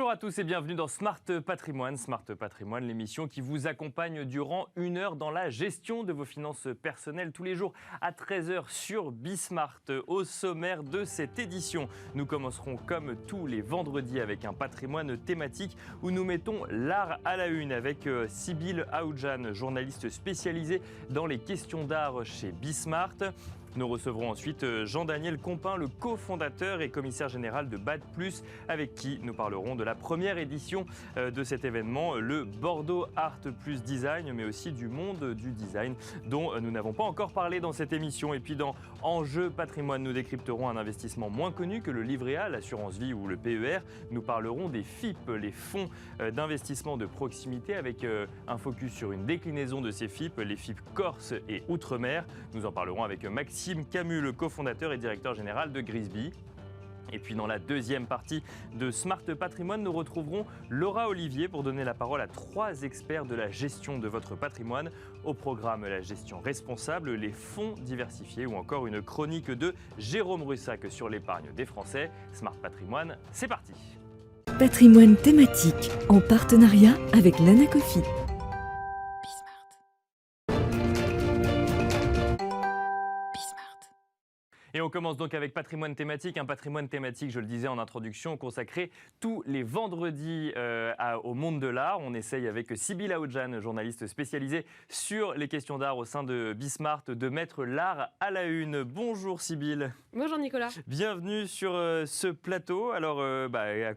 Bonjour à tous et bienvenue dans Smart Patrimoine. Smart Patrimoine, l'émission qui vous accompagne durant 1 heure dans la gestion de vos finances personnelles tous les jours à 13h sur Bismart. Au sommaire de cette édition, nous commencerons comme tous les vendredis avec un patrimoine thématique où nous mettons l'art à la une avec Sybille Aoudjan, journaliste spécialisée dans les questions d'art chez Bismart. Nous recevrons ensuite Jean-Daniel Compin, le cofondateur et commissaire général de BAD+, avec qui nous parlerons de la première édition de cet événement, le Bordeaux Art Plus Design, mais aussi du monde du design dont nous n'avons pas encore parlé dans cette émission. Et puis dans Enjeu Patrimoine, nous décrypterons un investissement moins connu que le livret A, l'assurance vie ou le PER. Nous parlerons des FIP, les fonds d'investissement de proximité, avec un focus sur une déclinaison de ces FIP, les FIP Corse et Outre-mer. Nous en parlerons avec Maxime Camus, le cofondateur et directeur général de Grisby. Et puis dans la deuxième partie de Smart Patrimoine, nous retrouverons Laura Olivier pour donner la parole à 3 experts de la gestion de votre patrimoine. Au programme, la gestion responsable, les fonds diversifiés ou encore une chronique de Jérôme Russac sur l'épargne des Français. Smart Patrimoine, c'est parti. Patrimoine thématique en partenariat avec l'Anacofi. Et on commence donc avec patrimoine thématique. Un patrimoine thématique, je le disais en introduction, consacré tous les vendredis au monde de l'art. On essaye avec Sybille Aoudjan, journaliste spécialisée sur les questions d'art au sein de Bismart, de mettre l'art à la une. Bonjour Sybille. Bonjour Nicolas. Bienvenue sur ce plateau. Alors,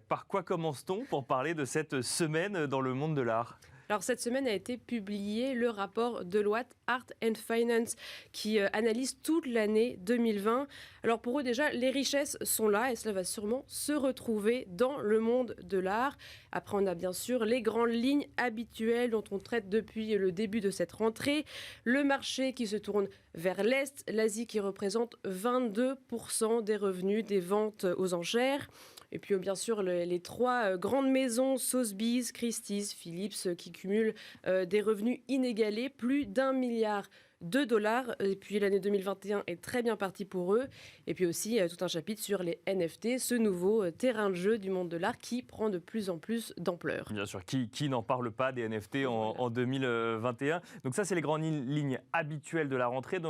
par quoi commence-t-on pour parler de cette semaine dans le monde de l'art ? Alors cette semaine a été publié le rapport Deloitte Art and Finance qui analyse toute l'année 2020. Alors pour eux déjà, les richesses sont là et cela va sûrement se retrouver dans le monde de l'art. Après on a bien sûr les grandes lignes habituelles dont on traite depuis le début de cette rentrée. Le marché qui se tourne vers l'Est, l'Asie qui représente 22% des revenus des ventes aux enchères. Et puis bien sûr les 3 grandes maisons, Sotheby's, Christie's, Philips, qui cumulent des revenus inégalés, plus d'1 milliard de dollars. Et puis l'année 2021 est très bien partie pour eux. Et puis aussi tout un chapitre sur les NFT, ce nouveau terrain de jeu du monde de l'art qui prend de plus en plus d'ampleur. Bien sûr, qui n'en parle pas des NFT en 2021. Donc ça, c'est les grandes lignes habituelles de la rentrée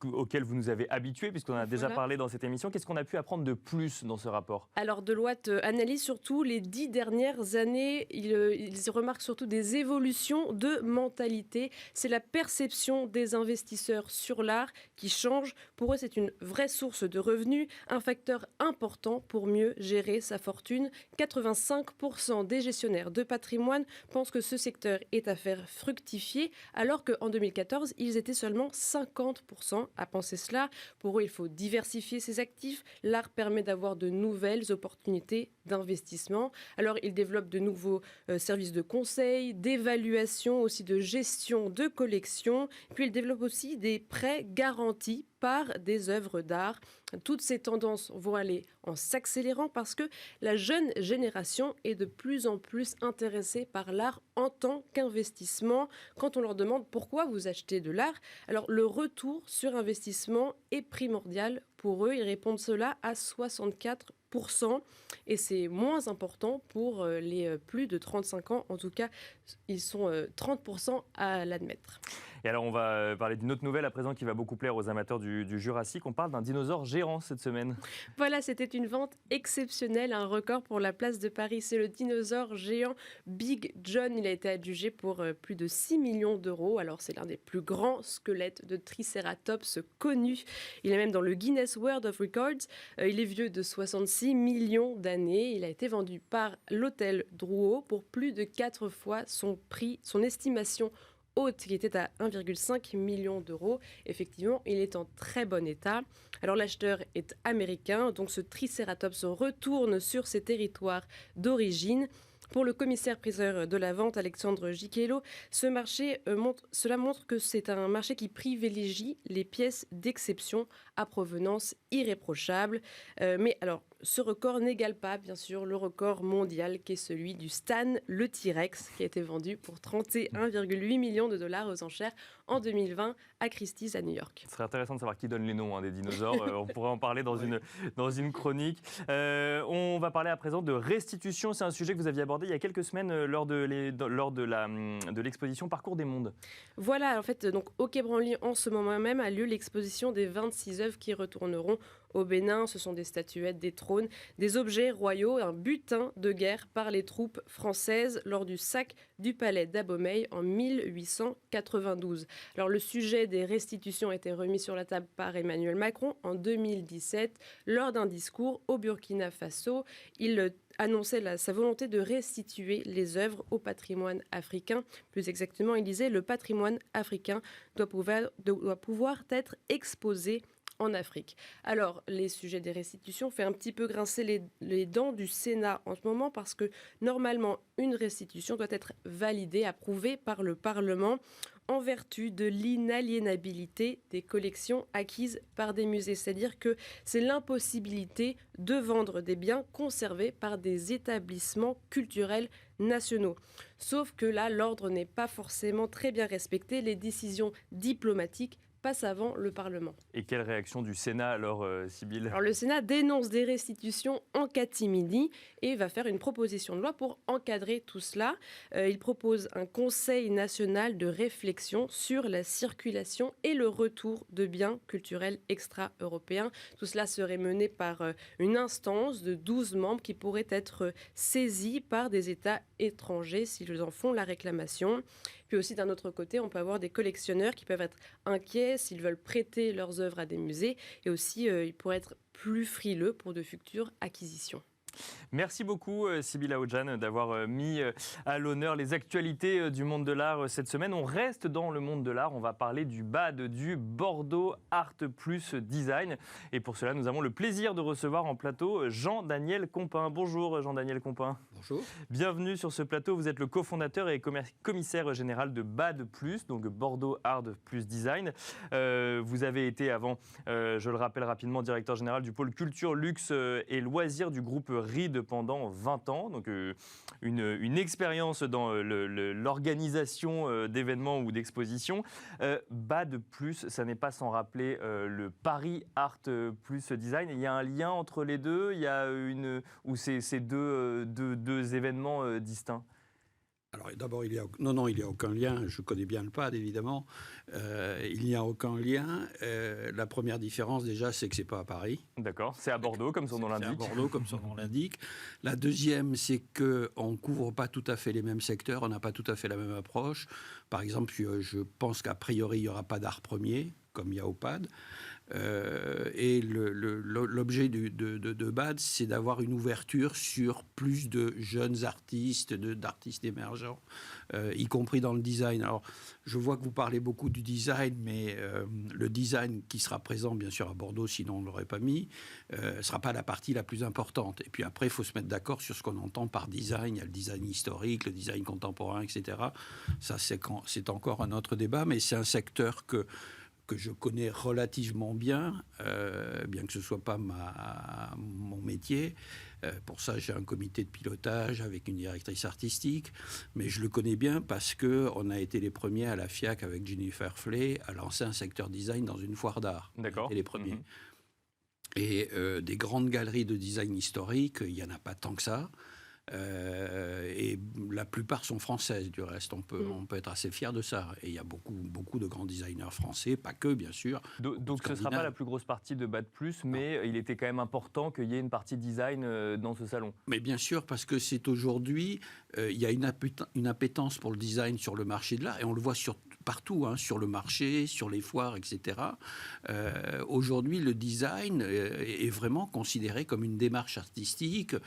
auxquelles vous nous avez habitués, puisqu'on en a déjà parlé dans cette émission. Qu'est-ce qu'on a pu apprendre de plus dans ce rapport ? Alors Deloitte analyse surtout les 10 dernières années. Ils remarquent surtout des évolutions de mentalité. C'est la perception des investisseurs sur l'art qui change. Pour eux, c'est une vraie source de revenus, un facteur important pour mieux gérer sa fortune. 85% des gestionnaires de patrimoine pensent que ce secteur est à faire fructifier, alors qu'en 2014, ils étaient seulement 50% à penser cela. Pour eux, il faut diversifier ses actifs. L'art permet d'avoir de nouvelles opportunités d'investissement. Alors, ils développent de nouveaux services de conseil, d'évaluation, aussi de gestion de collection. Puis, ils développent aussi des prêts garantis par des œuvres d'art. Toutes ces tendances vont aller en s'accélérant parce que la jeune génération est de plus en plus intéressée par l'art en tant qu'investissement. Quand on leur demande pourquoi vous achetez de l'art, alors le retour sur investissement est primordial pour eux. Ils répondent cela à 64%. Et c'est moins important pour les plus de 35 ans. En tout cas, ils sont 30% à l'admettre. Et alors, on va parler d'une autre nouvelle à présent qui va beaucoup plaire aux amateurs du Jurassique. On parle d'un dinosaure géant cette semaine. Voilà, c'était une vente exceptionnelle, un record pour la place de Paris. C'est le dinosaure géant Big John. Il a été adjugé pour plus de 6 millions d'euros. Alors, c'est l'un des plus grands squelettes de Triceratops connus. Il est même dans le Guinness World of Records. Il est vieux de 66 millions d'années. Il a été vendu par l'hôtel Drouot pour plus de 4 fois son prix, son estimation haute, qui était à 1,5 million d'euros. Effectivement, il est en très bon état. Alors l'acheteur est américain, donc ce Triceratops retourne sur ses territoires d'origine. Pour le commissaire-priseur de la vente, Alexandre Giquello, cela montre que c'est un marché qui privilégie les pièces d'exception à provenance irréprochable. Mais alors, ce record n'égale pas, bien sûr, le record mondial qui est celui du Stan le T-Rex, qui a été vendu pour 31,8 millions de dollars aux enchères en 2020 à Christie's à New York. Ce serait intéressant de savoir qui donne les noms des dinosaures. On pourrait en parler dans une chronique. On va parler à présent de restitution. C'est un sujet que vous aviez abordé il y a quelques semaines lors de l'exposition Parcours des mondes. Voilà, en fait, donc au Quai Branly, en ce moment même, a lieu l'exposition des 26 œuvres qui retourneront au Bénin. Ce sont des statuettes, des trônes, des objets royaux, un butin de guerre par les troupes françaises lors du sac du palais d'Abomey en 1892. Alors le sujet des restitutions a été remis sur la table par Emmanuel Macron en 2017 lors d'un discours au Burkina Faso. Il annonçait sa volonté de restituer les œuvres au patrimoine africain. Plus exactement, il disait « Le patrimoine africain doit pouvoir être exposé en Afrique ». Alors, les sujets des restitutions fait un petit peu grincer les dents du Sénat en ce moment parce que normalement, une restitution doit être validée, approuvée par le Parlement en vertu de l'inaliénabilité des collections acquises par des musées. C'est-à-dire que c'est l'impossibilité de vendre des biens conservés par des établissements culturels nationaux. Sauf que là, l'ordre n'est pas forcément très bien respecté. Les décisions diplomatiques passe avant le Parlement. Et quelle réaction du Sénat alors, Sybille ? Alors, le Sénat dénonce des restitutions en catimini et va faire une proposition de loi pour encadrer tout cela. Il propose un conseil national de réflexion sur la circulation et le retour de biens culturels extra-européens. Tout cela serait mené par une instance de 12 membres qui pourrait être saisie par des États étrangers s'ils en font la réclamation. Puis aussi, d'un autre côté, on peut avoir des collectionneurs qui peuvent être inquiets s'ils veulent prêter leurs œuvres à des musées. Et aussi, ils pourraient être plus frileux pour de futures acquisitions. Merci beaucoup Sybille Aoudjan d'avoir mis à l'honneur les actualités du monde de l'art cette semaine. On reste dans le monde de l'art, on va parler du BAD, du Bordeaux Art Plus Design. Et pour cela, nous avons le plaisir de recevoir en plateau Jean-Daniel Compin. Bonjour Jean-Daniel Compin. Bonjour. Bienvenue sur ce plateau. Vous êtes le cofondateur et commissaire général de BAD+, donc Bordeaux Art Plus Design. Vous avez été avant, je le rappelle rapidement, directeur général du pôle culture, luxe et loisirs du groupe RID pendant 20 ans. Donc une expérience dans l'organisation d'événements ou d'expositions. BAD+, ça n'est pas sans rappeler le Paris Art Plus Design. Il y a un lien entre les deux. Il y a ou c'est deux événements distincts. Alors d'abord, il n'y a aucun lien. Je connais bien le PAD, évidemment. Il n'y a aucun lien. La première différence, déjà, c'est que ce n'est pas à Paris. D'accord, c'est à Bordeaux, comme son nom l'indique. C'est à Bordeaux, comme son nom l'indique. La deuxième, c'est qu'on ne couvre pas tout à fait les mêmes secteurs, on n'a pas tout à fait la même approche. Par exemple, je pense qu'a priori, il n'y aura pas d'art premier, comme il y a au PAD. Et l'objet de BAD, c'est d'avoir une ouverture sur plus de jeunes artistes, d'artistes émergents, y compris dans le design. Alors, je vois que vous parlez beaucoup du design, mais le design qui sera présent, bien sûr, à Bordeaux, sinon on ne l'aurait pas mis, ne sera pas la partie la plus importante. Et puis après, il faut se mettre d'accord sur ce qu'on entend par design. Il y a le design historique, le design contemporain, etc. Ça, c'est encore un autre débat, mais c'est un secteur que je connais relativement bien, bien que ce ne soit pas mon métier. Pour ça, j'ai un comité de pilotage avec une directrice artistique, mais je le connais bien parce qu'on a été les premiers à la FIAC avec Jennifer Flay à lancer un secteur design dans une foire d'art. D'accord. Et les premiers. Et des grandes galeries de design historique, il n'y en a pas tant que ça. Et la plupart sont françaises du reste, on peut être assez fier de ça, et il y a beaucoup de grands designers français, pas que bien sûr. Donc ce ne sera pas la plus grosse partie de BAD+, mais il était quand même important qu'il y ait une partie design dans ce salon. Mais bien sûr, parce que c'est aujourd'hui, il y a une appétence pour le design sur le marché de l'art, et on le voit partout, sur le marché, sur les foires, etc. Aujourd'hui, le design est vraiment considéré comme une démarche artistique,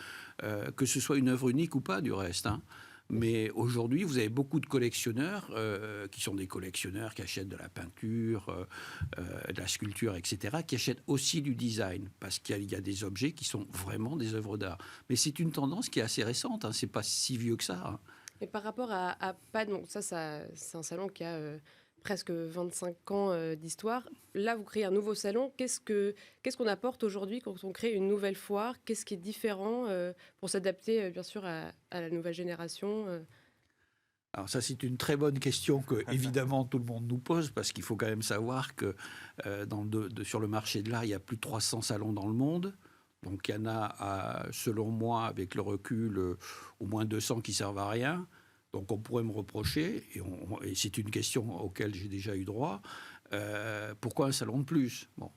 que ce soit une œuvre unique ou pas du reste. Mais aujourd'hui, vous avez beaucoup de collectionneurs qui sont des collectionneurs qui achètent de la peinture, de la sculpture, etc., qui achètent aussi du design, parce qu'il y a des objets qui sont vraiment des œuvres d'art. Mais c'est une tendance qui est assez récente, c'est pas si vieux que ça. Et par rapport à PAD, donc ça c'est un salon qui a presque 25 ans d'histoire. Là, vous créez un nouveau salon. Qu'est-ce qu'on apporte aujourd'hui quand on crée une nouvelle foire? Qu'est-ce qui est différent pour s'adapter, bien sûr, à la nouvelle génération Alors ça, c'est une très bonne question que, évidemment, tout le monde nous pose, parce qu'il faut quand même savoir que sur le marché de l'art, il y a plus de 300 salons dans le monde. Donc il y en a, selon moi, avec le recul, au moins 200 qui servent à rien. Donc on pourrait me reprocher, et c'est une question auquel j'ai déjà eu droit, pourquoi un salon de plus? Bon,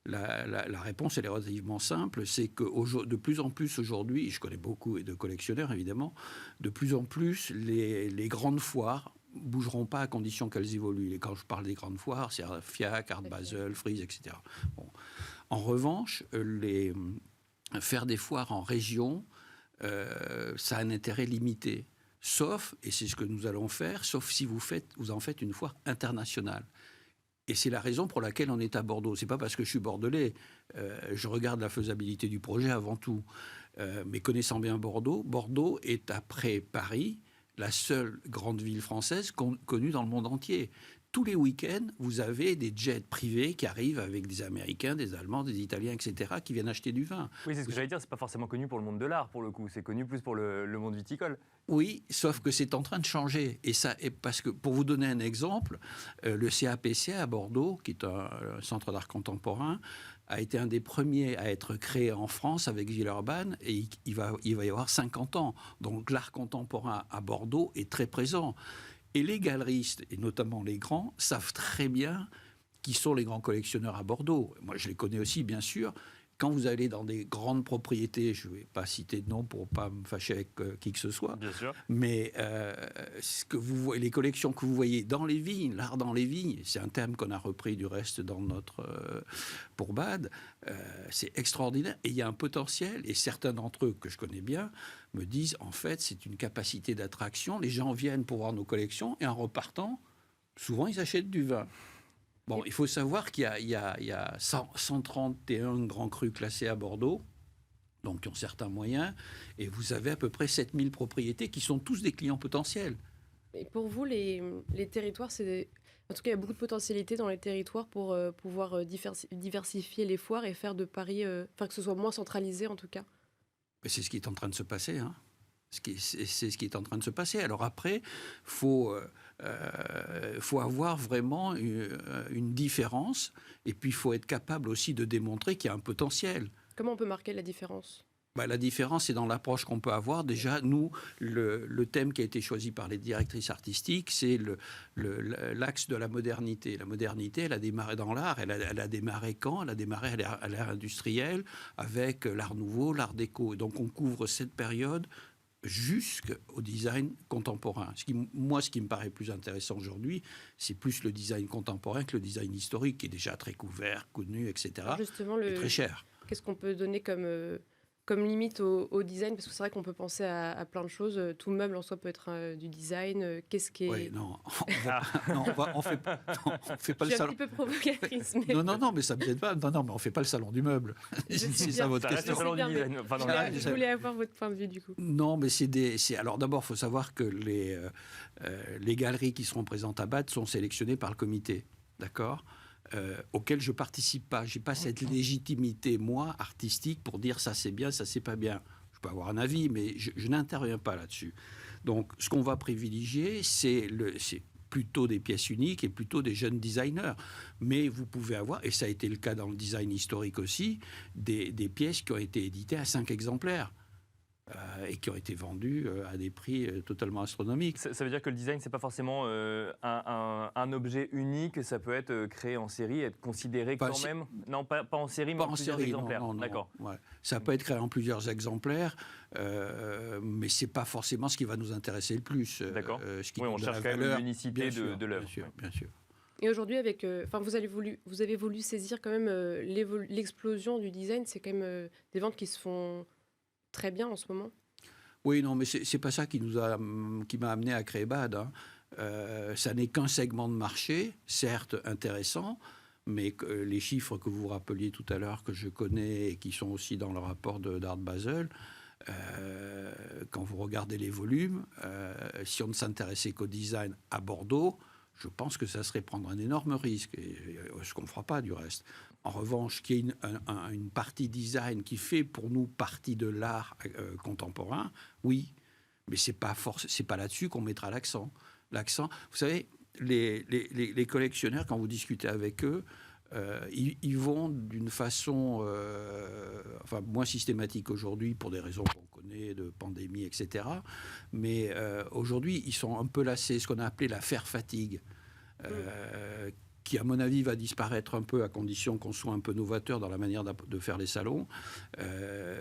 la réponse, elle est relativement simple, c'est que de plus en plus aujourd'hui, et je connais beaucoup de collectionneurs évidemment, de plus en plus les grandes foires bougeront pas à condition qu'elles évoluent. Et quand je parle des grandes foires, c'est FIAC, Art Basel, Frieze, etc. Bon. En revanche, faire des foires en région, ça a un intérêt limité. Sauf, et c'est ce que nous allons faire, sauf si vous en faites une foire internationale. Et c'est la raison pour laquelle on est à Bordeaux. C'est pas parce que je suis bordelais. Je regarde la faisabilité du projet avant tout. Mais connaissant bien Bordeaux, Bordeaux est, après Paris, la seule grande ville française connue dans le monde entier. Tous les week-ends, vous avez des jets privés qui arrivent avec des Américains, des Allemands, des Italiens, etc., qui viennent acheter du vin. Oui, c'est ce que j'allais dire, c'est pas forcément connu pour le monde de l'art, pour le coup. C'est connu plus pour le monde viticole. Oui, sauf que c'est en train de changer. Et ça, parce que, pour vous donner un exemple, le CAPC à Bordeaux, qui est un centre d'art contemporain, a été un des premiers à être créé en France avec Villeurbanne, et il va y avoir 50 ans. Donc l'art contemporain à Bordeaux est très présent. Et les galeristes, et notamment les grands, savent très bien qui sont les grands collectionneurs à Bordeaux. Moi, je les connais aussi, bien sûr. Quand vous allez dans des grandes propriétés, je ne vais pas citer de nom pour ne pas me fâcher avec qui que ce soit, bien sûr. Mais les collections que vous voyez dans les vignes, l'art dans les vignes, c'est un thème qu'on a repris du reste dans notre Pourbade, c'est extraordinaire. Et il y a un potentiel, et certains d'entre eux que je connais bien me disent, en fait, c'est une capacité d'attraction. Les gens viennent pour voir nos collections, et en repartant, souvent, ils achètent du vin. Bon, il faut savoir qu'il y a 131 grands crus classés à Bordeaux, donc qui ont certains moyens, et vous avez à peu près 7000 propriétés qui sont tous des clients potentiels. Et pour vous, les territoires, en tout cas, il y a beaucoup de potentialités dans les territoires pour pouvoir diversifier les foires et faire de Paris, que ce soit moins centralisé en tout cas. Mais c'est ce qui est en train de se passer, hein. C'est ce qui est en train de se passer. Alors après, faut avoir vraiment une différence, et puis il faut être capable aussi de démontrer qu'il y a un potentiel. Comment on peut marquer la différence ? La différence, c'est dans l'approche qu'on peut avoir. Déjà, nous, le thème qui a été choisi par les directrices artistiques, c'est l'axe de la modernité. La modernité, elle a démarré dans l'art. Elle a démarré quand ? Elle a démarré à l'ère industrielle, avec l'art nouveau, l'art déco. Donc, on couvre cette période jusqu'au design contemporain. Ce qui me paraît plus intéressant aujourd'hui, c'est plus le design contemporain que le design historique, qui est déjà très couvert, connu, etc. Justement, et très cher. Qu'est-ce qu'on peut donner comme limite au design? Parce que c'est vrai qu'on peut penser à plein de choses. Tout meuble en soi peut être du design. Qu'est-ce qui est... Oui, non, on fait pas le salon. Je suis un petit peu provocatrice. Mais... Non, mais ça ne me gêne pas. Non, mais on ne fait pas le salon du meuble. C'est ça votre question. Je voulais avoir votre point de vue, du coup. Non, mais alors d'abord, il faut savoir que les galeries qui seront présentes à Bade sont sélectionnées par le comité. D'accord ? Auquel je ne participe pas. Je n'ai pas cette légitimité, moi, artistique, pour dire ça c'est bien, ça c'est pas bien. Je peux avoir un avis, mais je n'interviens pas là-dessus. Donc, ce qu'on va privilégier, c'est plutôt des pièces uniques et plutôt des jeunes designers. Mais vous pouvez avoir, et ça a été le cas dans le design historique aussi, des pièces qui ont été éditées à 5 exemplaires. Et qui ont été vendus à des prix totalement astronomiques. Ça veut dire que le design, c'est pas forcément un objet unique, ça peut être créé en série, être considéré quand même... Non, pas en série, mais en plusieurs exemplaires. Non, d'accord. Ouais. Ça peut être créé en plusieurs exemplaires, mais c'est pas forcément ce qui va nous intéresser le plus. D'accord. On cherche quand même l'unicité de l'œuvre. Bien sûr. Et aujourd'hui, vous avez voulu saisir quand même l'explosion du design. C'est quand même des ventes qui se font très bien en ce moment. Oui, non, mais c'est pas ça qui m'a amené à créer Bade. Hein. Ça n'est qu'un segment de marché, certes intéressant, mais les chiffres que vous rappeliez tout à l'heure, que je connais et qui sont aussi dans le rapport d'Art Basel, quand vous regardez les volumes, si on ne s'intéressait qu'au design à Bordeaux, Je pense que ça serait prendre un énorme risque, et ce qu'on ne fera pas du reste. En revanche, qu'il y ait une partie design qui fait pour nous partie de l'art contemporain, oui, mais c'est pas là-dessus qu'on mettra l'accent. Vous savez, les collectionneurs, quand vous discutez avec eux, ils vont d'une façon moins systématique aujourd'hui pour des raisons qu'on connaît, de pandémie, etc. Mais aujourd'hui, ils sont un peu lassés, ce qu'on a appelé la faire fatigue, qui, à mon avis, va disparaître un peu à condition qu'on soit un peu novateur dans la manière de faire les salons.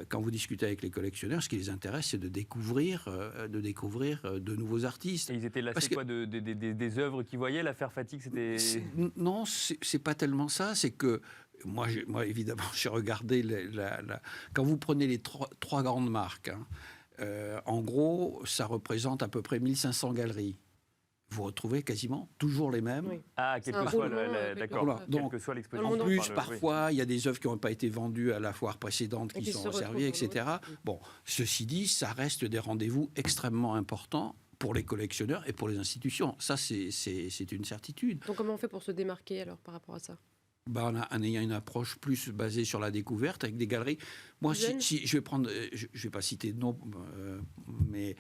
Quand vous discutez avec les collectionneurs, ce qui les intéresse, c'est de découvrir de nouveaux artistes. Et ils étaient lassés des œuvres qu'ils voyaient, l'affaire fatigue, c'était... Non, c'est pas tellement ça, c'est que moi évidemment, j'ai regardé quand vous prenez les trois grandes marques, en gros, ça représente à peu près 1500 galeries. Vous retrouvez quasiment toujours les mêmes. Oui. Ah, quel que soit d'accord. Voilà. Donc, quelle que soit l'exposition. En plus, parfois, il y a des œuvres qui n'ont pas été vendues à la foire précédente qui sont servies, etc. Bon, ceci dit, ça reste des rendez-vous extrêmement importants pour les collectionneurs et pour les institutions. Ça, c'est une certitude. Donc, comment on fait pour se démarquer alors par rapport à ça ? En ayant une approche plus basée sur la découverte avec des galeries. Moi, si je vais prendre, je vais pas citer de nom, mais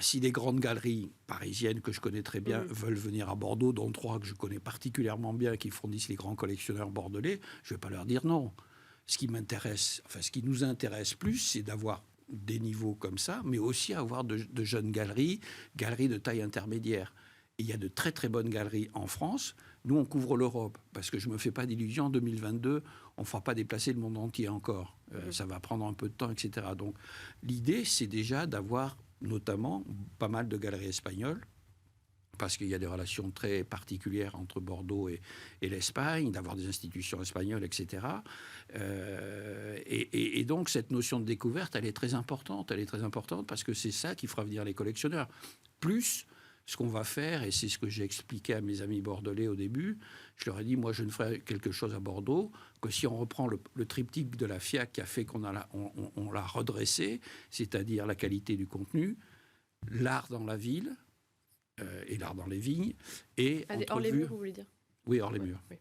si des grandes galeries parisiennes que je connais très bien veulent venir à Bordeaux, dont 3 que je connais particulièrement bien, qui fournissent les grands collectionneurs bordelais, je vais pas leur dire non. Ce qui nous intéresse plus, c'est d'avoir des niveaux comme ça, mais aussi avoir de jeunes galeries de taille intermédiaire. Et il y a de très très bonnes galeries en France. Nous, on couvre l'Europe, parce que je ne me fais pas d'illusions, en 2022, on ne fera pas déplacer le monde entier encore. Ça va prendre un peu de temps, etc. Donc, l'idée, c'est déjà d'avoir notamment pas mal de galeries espagnoles, parce qu'il y a des relations très particulières entre Bordeaux et l'Espagne, d'avoir des institutions espagnoles, etc. Et donc, cette notion de découverte, elle est très importante. Elle est très importante parce que c'est ça qui fera venir les collectionneurs. Plus... ce qu'on va faire, et c'est ce que j'ai expliqué à mes amis bordelais au début, je leur ai dit, moi je ne ferai quelque chose à Bordeaux que si on reprend le triptyque de la FIAC qui a fait qu'on l'a redressé, c'est-à-dire la qualité du contenu, l'art dans la ville et l'art dans les vignes. Et hors les murs, vous voulez dire ? Oui, hors les murs. Oui.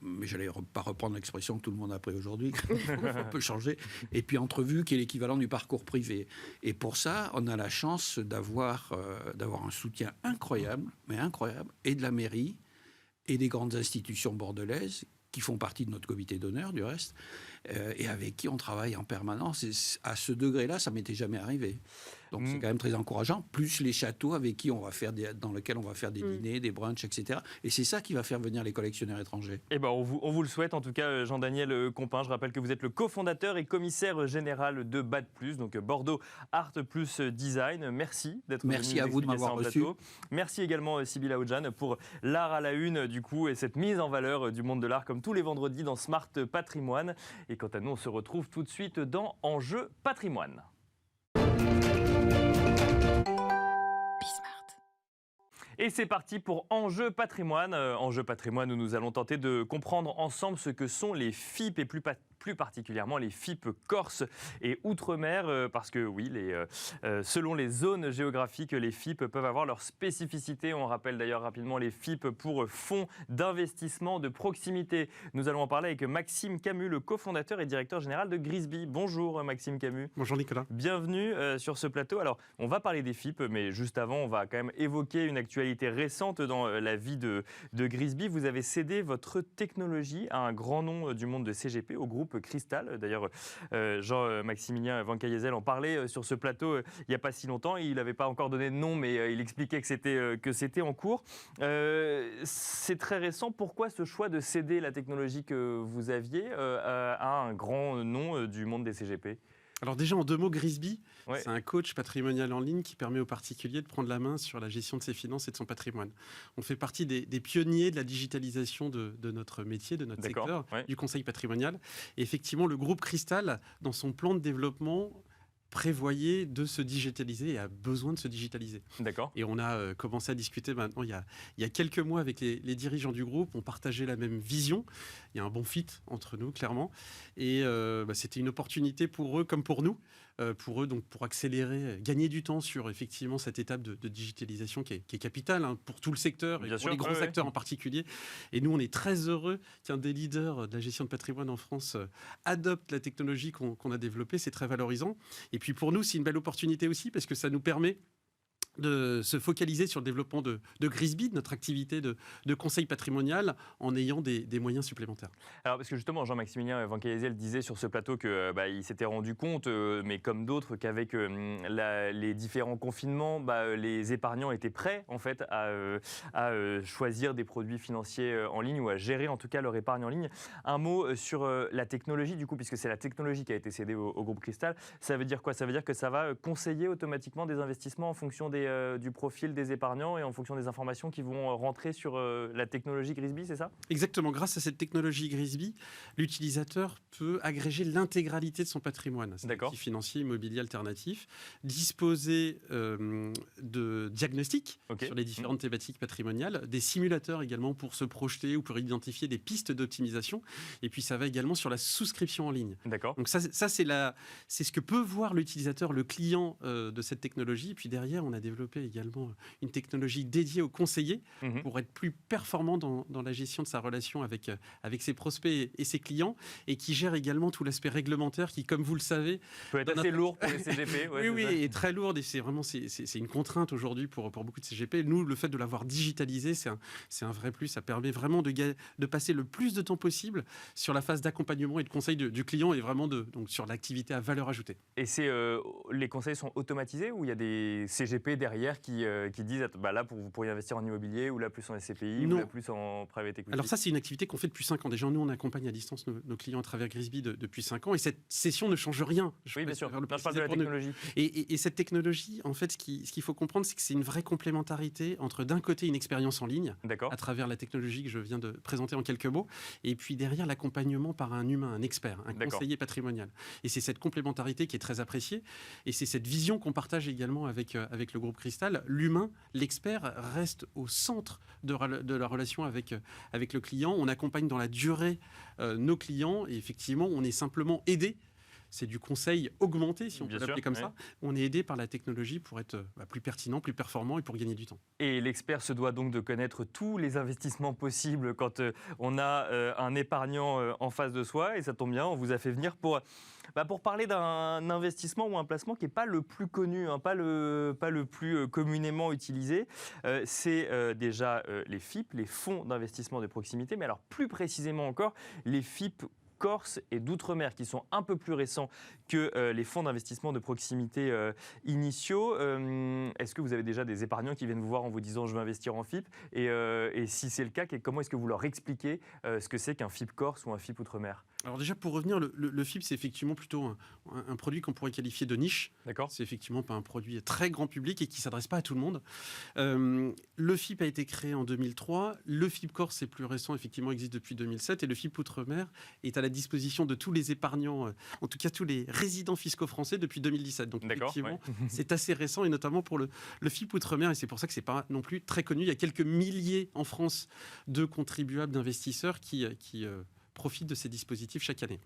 Mais je n'allais pas reprendre l'expression que tout le monde a pris aujourd'hui, on peut changer. Et puis entrevue, qui est l'équivalent du parcours privé. Et pour ça, on a la chance d'avoir un soutien incroyable, et de la mairie, et des grandes institutions bordelaises, qui font partie de notre comité d'honneur, du reste, et avec qui on travaille en permanence. Et à ce degré-là, ça ne m'était jamais arrivé. Donc c'est quand même très encourageant. Plus les châteaux avec qui dans lesquels on va faire des dîners, des brunchs, etc. Et c'est ça qui va faire venir les collectionneurs étrangers. Eh ben, on vous le souhaite. En tout cas, Jean-Daniel Compin, je rappelle que vous êtes le cofondateur et commissaire général de BAD+, donc Bordeaux Art Plus Design. Merci d'être venu. Merci à vous de m'avoir reçu. Merci également Sybille Aoudjan pour l'art à la une du coup et cette mise en valeur du monde de l'art comme tous les vendredis dans Smart Patrimoine. Et quant à nous, on se retrouve tout de suite dans Enjeu Patrimoine. Et c'est parti pour Enjeu Patrimoine. Enjeu Patrimoine où nous allons tenter de comprendre ensemble ce que sont les FIP et plus particulièrement les FIP Corse et Outre-mer. Parce que oui, selon les zones géographiques, les FIP peuvent avoir leurs spécificités. On rappelle d'ailleurs rapidement les FIP pour fonds d'investissement de proximité. Nous allons en parler avec Maxime Camus, le cofondateur et directeur général de Grisby. Bonjour Maxime Camus. Bonjour Nicolas. Bienvenue sur ce plateau. Alors, on va parler des FIP, mais juste avant, on va quand même évoquer une actualité récente dans la vie de Grisby. Vous avez cédé votre technologie à un grand nom du monde de CGP, au groupe Cristal. D'ailleurs, Jean-Maximilien Van Cayezel en parlait sur ce plateau il n'y a pas si longtemps. Il n'avait pas encore donné de nom, mais il expliquait que c'était en cours. C'est très récent. Pourquoi ce choix de céder la technologie que vous aviez à un grand nom du monde des CGP ? Alors déjà, en 2 mots, Grisby, c'est un coach patrimonial en ligne qui permet aux particuliers de prendre la main sur la gestion de ses finances et de son patrimoine. On fait partie des pionniers de la digitalisation de notre métier, de notre secteur, du conseil patrimonial. Et effectivement, le groupe Cristal, dans son plan de développement, prévoyait de se digitaliser et a besoin de se digitaliser. D'accord. Et on a commencé à discuter maintenant il y a quelques mois avec les dirigeants du groupe. On partageait la même vision. Il y a un bon fit entre nous, clairement. Et c'était une opportunité pour eux comme pour nous pour eux, donc pour accélérer, gagner du temps sur effectivement cette étape de digitalisation qui est capitale pour tout le secteur et Bien pour sûr, les grands acteurs en particulier. Et nous, on est très heureux qu'un des leaders de la gestion de patrimoine en France adopte la technologie qu'on a développée. C'est très valorisant. Et puis pour nous, c'est une belle opportunité aussi parce que ça nous permet de se focaliser sur le développement de Grisby, de notre activité de conseil patrimonial, en ayant des moyens supplémentaires. Alors, parce que justement, Jean-Maximilien Van Caysiel disait sur ce plateau qu'il s'était rendu compte, mais comme d'autres, qu'avec les différents confinements, les épargnants étaient prêts en fait, à choisir des produits financiers en ligne ou à gérer en tout cas leur épargne en ligne. Un mot sur la technologie, du coup, puisque c'est la technologie qui a été cédée au groupe Cristal. Ça veut dire quoi? Ça veut dire que ça va conseiller automatiquement des investissements en fonction du profil des épargnants et en fonction des informations qui vont rentrer sur la technologie Grisby, c'est ça? Exactement. Grâce à cette technologie Grisby, l'utilisateur peut agréger l'intégralité de son patrimoine, ses actifs financiers, immobiliers alternatifs, disposer de diagnostics sur les différentes thématiques patrimoniales, des simulateurs également pour se projeter ou pour identifier des pistes d'optimisation. Et puis ça va également sur la souscription en ligne. D'accord. Donc ça c'est ce que peut voir l'utilisateur, le client de cette technologie. Et puis derrière, on a développé également une technologie dédiée aux conseillers pour être plus performant dans la gestion de sa relation avec ses prospects et ses clients, et qui gère également tout l'aspect réglementaire qui, comme vous le savez, peut être assez lourd pour les CGP. Oui, et très lourd, et c'est une contrainte aujourd'hui pour beaucoup de CGP. Nous, le fait de l'avoir digitalisé, c'est un vrai plus. Ça permet vraiment de passer le plus de temps possible sur la phase d'accompagnement et de conseil du client, et vraiment donc sur l'activité à valeur ajoutée. Et les conseils sont automatisés, ou il y a des CGP derrière qui disent là, vous pourriez investir en immobilier, ou là plus en SCPI, ou là plus en private equity? Alors ça, c'est une activité qu'on fait depuis 5 ans. Déjà, nous, on accompagne à distance nos clients à travers Grisby depuis 5 ans, et cette session ne change rien. Oui, bien sûr. Je parle de la technologie. Et cette technologie, en fait, ce qu'il faut comprendre, c'est que c'est une vraie complémentarité entre, d'un côté, une expérience en ligne, à travers la technologie que je viens de présenter en quelques mots, et puis derrière, l'accompagnement par un humain, un expert, un conseiller patrimonial. Et c'est cette complémentarité qui est très appréciée, et c'est cette vision qu'on partage également avec le groupe Cristal. L'humain, l'expert, reste au centre de la relation avec le client. On accompagne dans la durée nos clients, et effectivement, on est simplement aidé. C'est du conseil augmenté, si on peut l'appeler comme ça. On est aidé par la technologie pour être plus pertinent, plus performant et pour gagner du temps. Et l'expert se doit donc de connaître tous les investissements possibles quand on a un épargnant en face de soi. Et ça tombe bien, on vous a fait venir pour parler d'un investissement ou un placement qui n'est pas le plus connu, pas le plus communément utilisé. C'est déjà les FIP, les fonds d'investissement de proximité, mais alors plus précisément encore, les FIP Corse et d'outre-mer, qui sont un peu plus récents que les fonds d'investissement de proximité initiaux. Est-ce que vous avez déjà des épargnants qui viennent vous voir en vous disant « je veux investir en FIP » et si c'est le cas, comment est-ce que vous leur expliquez ce que c'est qu'un FIP Corse ou un FIP outre-mer? Alors déjà, pour revenir, le FIP, c'est effectivement plutôt un produit qu'on pourrait qualifier de niche. C'est effectivement pas un produit très grand public et qui ne s'adresse pas à tout le monde. Le FIP a été créé en 2003. Le FIP Corse, c'est plus récent, effectivement, existe depuis 2007. Et le FIP Outre-mer est à la disposition de tous les épargnants, en tout cas tous les résidents fiscaux français, depuis 2017. Donc effectivement, c'est assez récent, et notamment pour le FIP Outre-mer. Et c'est pour ça que ce n'est pas non plus très connu. Il y a quelques milliers en France de contribuables, d'investisseurs qui profitent de ces dispositifs chaque année.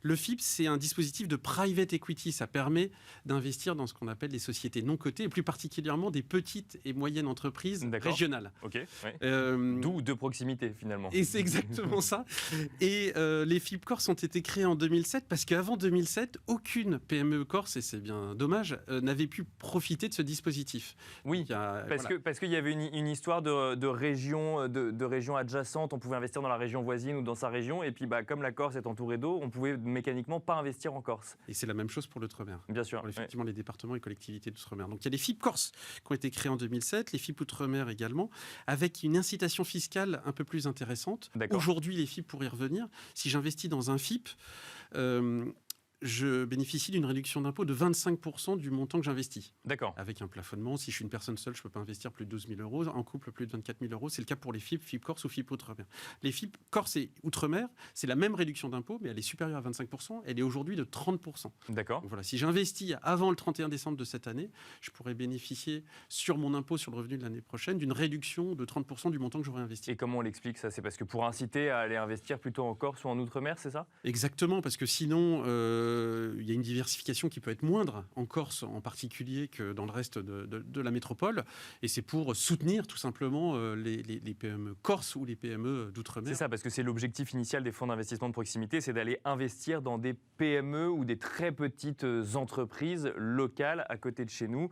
Le FIP, c'est un dispositif de private equity. Ça permet d'investir dans ce qu'on appelle les sociétés non cotées, et plus particulièrement des petites et moyennes entreprises régionales. D'où de proximité, finalement. Et c'est exactement ça. Et les FIP Corse ont été créés en 2007 parce qu'avant 2007, aucune PME corse, et c'est bien dommage, n'avait pu profiter de ce dispositif. Oui, parce qu'il y avait une histoire de région adjacente. On pouvait investir dans la région voisine ou dans sa région. Et puis, comme la Corse est entourée d'eau, on pouvait mécaniquement pas investir en Corse. Et c'est la même chose pour l'Outre-mer. Bien sûr. Pour effectivement les départements et collectivités d'Outre-mer. Donc il y a les FIP Corse qui ont été créés en 2007, les FIP Outre-mer également, avec une incitation fiscale un peu plus intéressante. Aujourd'hui, les FIP, pour y revenir, si j'investis dans un FIP, je bénéficie d'une réduction d'impôt de 25% du montant que j'investis. Avec un plafonnement, si je suis une personne seule, je ne peux pas investir plus de 12 000 euros. En couple, plus de 24 000 euros. C'est le cas pour les FIP, FIP Corse ou FIP Outre-mer. Les FIP Corse et Outre-mer, c'est la même réduction d'impôt, mais elle est supérieure à 25%. Elle est aujourd'hui de 30%. Donc voilà, si j'investis avant le 31 décembre de cette année, je pourrais bénéficier sur mon impôt sur le revenu de l'année prochaine d'une réduction de 30% du montant que j'aurais investi. Et comment on l'explique ça? C'est parce que pour inciter à aller investir plutôt en Corse ou en Outre-mer, c'est ça? Exactement, parce que sinon, il y a une diversification qui peut être moindre en Corse en particulier que dans le reste de la métropole. Et c'est pour soutenir tout simplement les PME corse ou les PME d'outre-mer. C'est ça, parce que c'est l'objectif initial des fonds d'investissement de proximité, c'est d'aller investir dans des PME ou des très petites entreprises locales à côté de chez nous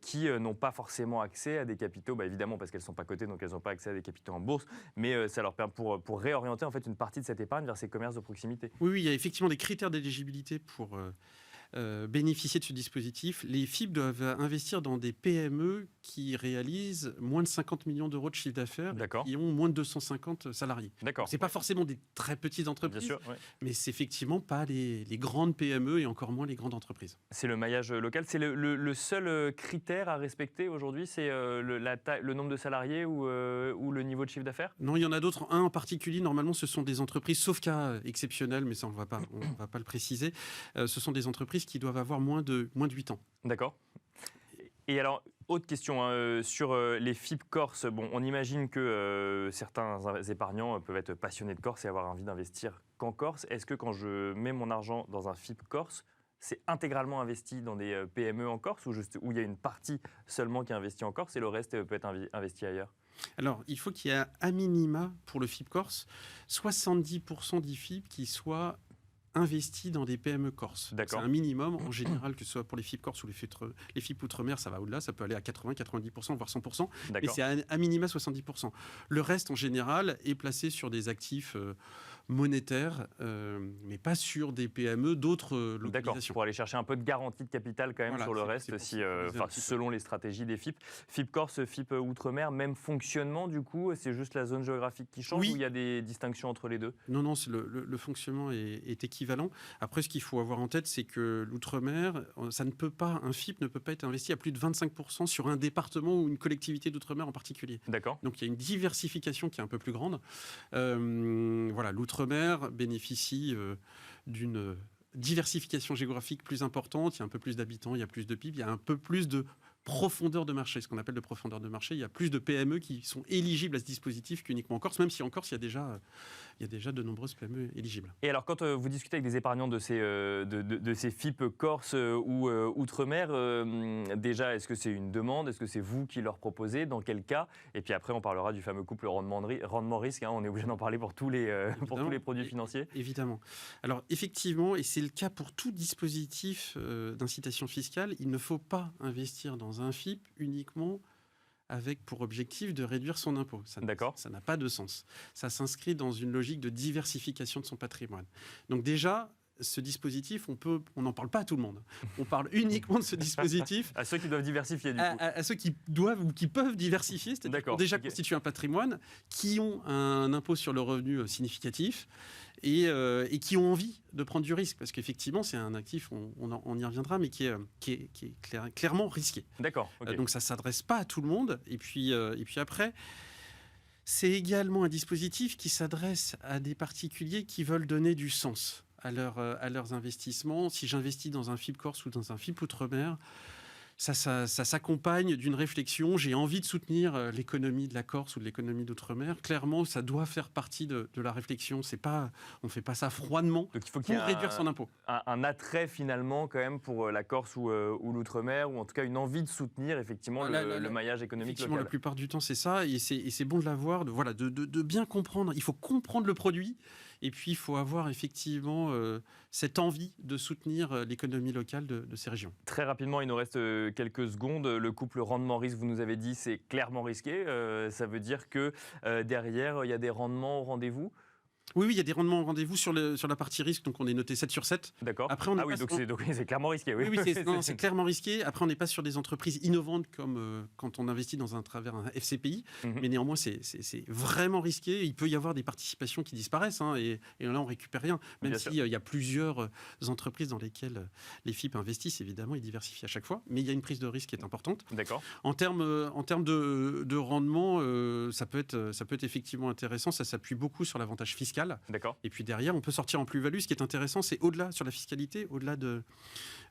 qui n'ont pas forcément accès à des capitaux, évidemment parce qu'elles ne sont pas cotées, donc elles n'ont pas accès à des capitaux en bourse, mais ça leur permet pour réorienter en fait une partie de cette épargne vers ces commerces de proximité. Oui, il y a effectivement des critères d'éligibilité pour bénéficier de ce dispositif. Les FIP doivent investir dans des PME qui réalisent moins de 50 millions d'euros de chiffre d'affaires et qui ont moins de 250 salariés. D'accord. Ce n'est pas forcément des très petites entreprises, bien sûr, mais c'est effectivement pas les grandes PME et encore moins les grandes entreprises. C'est le maillage local. C'est le seul critère à respecter aujourd'hui, c'est le nombre de salariés ou le niveau de chiffre d'affaires? Non, il y en a d'autres. Un en particulier, normalement, ce sont des entreprises, sauf cas exceptionnel, mais ça, on ne va pas le préciser, ce sont des entreprises qui doivent avoir moins de 8 ans. D'accord. Et alors, autre question sur les FIP Corse. Bon, on imagine que certains épargnants peuvent être passionnés de Corse et avoir envie d'investir qu'en Corse. Est-ce que quand je mets mon argent dans un FIP Corse, c'est intégralement investi dans des PME en Corse ou il y a une partie seulement qui est investie en Corse et le reste peut être investi ailleurs? Alors, il faut qu'il y ait à minima, pour le FIP Corse, 70% d'IFIP qui soient investis dans des PME corse. C'est un minimum, en général, que ce soit pour les FIP Corse ou les FIP Outre-mer, ça va au-delà, ça peut aller à 80, 90%, voire 100%, mais c'est à minima 70%. Le reste, en général, est placé sur des actifs monétaires, mais pas sur des PME d'autres localisations. D'accord, pour aller chercher un peu de garantie de capital quand même sur le reste, selon les stratégies des FIP. FIP Corse, FIP Outre-mer, même fonctionnement du coup, c'est juste la zone géographique qui change ou il y a des distinctions entre les deux? Non, le fonctionnement est équivalent. Après, ce qu'il faut avoir en tête, c'est que l'Outre-mer, un FIP ne peut pas être investi à plus de 25% sur un département ou une collectivité d'Outre-mer en particulier. D'accord. Donc il y a une diversification qui est un peu plus grande. L'Outre-mer bénéficie d'une diversification géographique plus importante. Il y a un peu plus d'habitants, il y a plus de PIB, il y a un peu plus de profondeur de marché, ce qu'on appelle de profondeur de marché. Il y a plus de PME qui sont éligibles à ce dispositif qu'uniquement en Corse, même si en Corse, il y a déjà de nombreuses PME éligibles. Et alors, quand vous discutez avec des épargnants de ces FIP Corse ou Outre-mer, déjà, est-ce que c'est une demande? Est-ce que c'est vous qui leur proposez? Dans quel cas? Et puis après, on parlera du fameux couple rendement-risque. On est obligé d'en parler pour tous les produits financiers. Évidemment. Alors, effectivement, et c'est le cas pour tout dispositif d'incitation fiscale, il ne faut pas investir dans un FIP uniquement avec pour objectif de réduire son impôt. Ça n'a pas de sens. Ça s'inscrit dans une logique de diversification de son patrimoine. Donc déjà, ce dispositif, on n'en parle pas à tout le monde. On parle uniquement de ce dispositif à ceux qui doivent diversifier, du coup. À ceux qui doivent ou qui peuvent diversifier, c'est-à-dire qui ont déjà constitué un patrimoine, qui ont un impôt sur le revenu significatif et qui ont envie de prendre du risque. Parce qu'effectivement, c'est un actif, on y reviendra, mais qui est clairement risqué. D'accord. Okay. Donc ça ne s'adresse pas à tout le monde. Et puis après, c'est également un dispositif qui s'adresse à des particuliers qui veulent donner du sens à leurs investissements. Si j'investis dans un FIP Corse ou dans un FIP Outre-mer, ça s'accompagne d'une réflexion. J'ai envie de soutenir l'économie de la Corse ou de l'économie d'Outre-mer. Clairement, ça doit faire partie de la réflexion. On ne fait pas ça froidement. Donc, il faut pour réduire son impôt. Un attrait finalement quand même pour la Corse ou l'Outre-mer, ou en tout cas une envie de soutenir effectivement le maillage économique local. La plupart du temps, c'est ça. Et c'est bon de l'avoir, de bien comprendre. Il faut comprendre le produit. Et puis, il faut avoir effectivement cette envie de soutenir l'économie locale de ces régions. Très rapidement, il nous reste quelques secondes. Le couple rendement-risque, vous nous avez dit, c'est clairement risqué. Ça veut dire que derrière, il y a des rendements au rendez-vous? Oui, il y a des rendements au rendez-vous sur la partie risque, donc on est noté 7 sur 7. D'accord. Après, donc c'est clairement risqué. Oui, c'est clairement risqué. Après, on n'est pas sur des entreprises innovantes comme quand on investit dans travers un FCPI, mais néanmoins, c'est vraiment risqué. Il peut y avoir des participations qui disparaissent, et là, on ne récupère rien. Même s'il y a plusieurs entreprises dans lesquelles les FIP investissent, évidemment, ils diversifient à chaque fois, mais il y a une prise de risque qui est importante. D'accord. En termes de rendement, ça peut être effectivement intéressant. Ça s'appuie beaucoup sur l'avantage fiscal. fiscale. D'accord. Et puis derrière, on peut sortir en plus-value. Ce qui est intéressant, c'est au-delà sur la fiscalité, au-delà de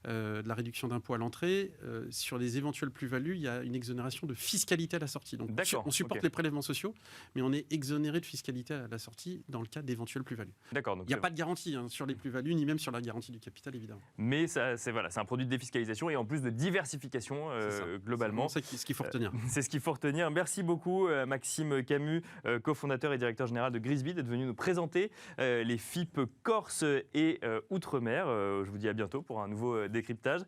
la réduction d'impôt à l'entrée, sur les éventuelles plus-values, il y a une exonération de fiscalité à la sortie. Donc on supporte les prélèvements sociaux, mais on est exonéré de fiscalité à la sortie dans le cas d'éventuelles plus-values. D'accord. Il n'y a pas de garantie sur les plus-values, ni même sur la garantie du capital, évidemment. Mais c'est un produit de défiscalisation et en plus de diversification globalement. C'est ce qu'il faut retenir. C'est ce qu'il faut retenir. Merci beaucoup Maxime Camus, cofondateur et directeur général de Grisby, d'être venu nous présenter les FIP Corse et Outre-mer. Je vous dis à bientôt pour un nouveau décryptage.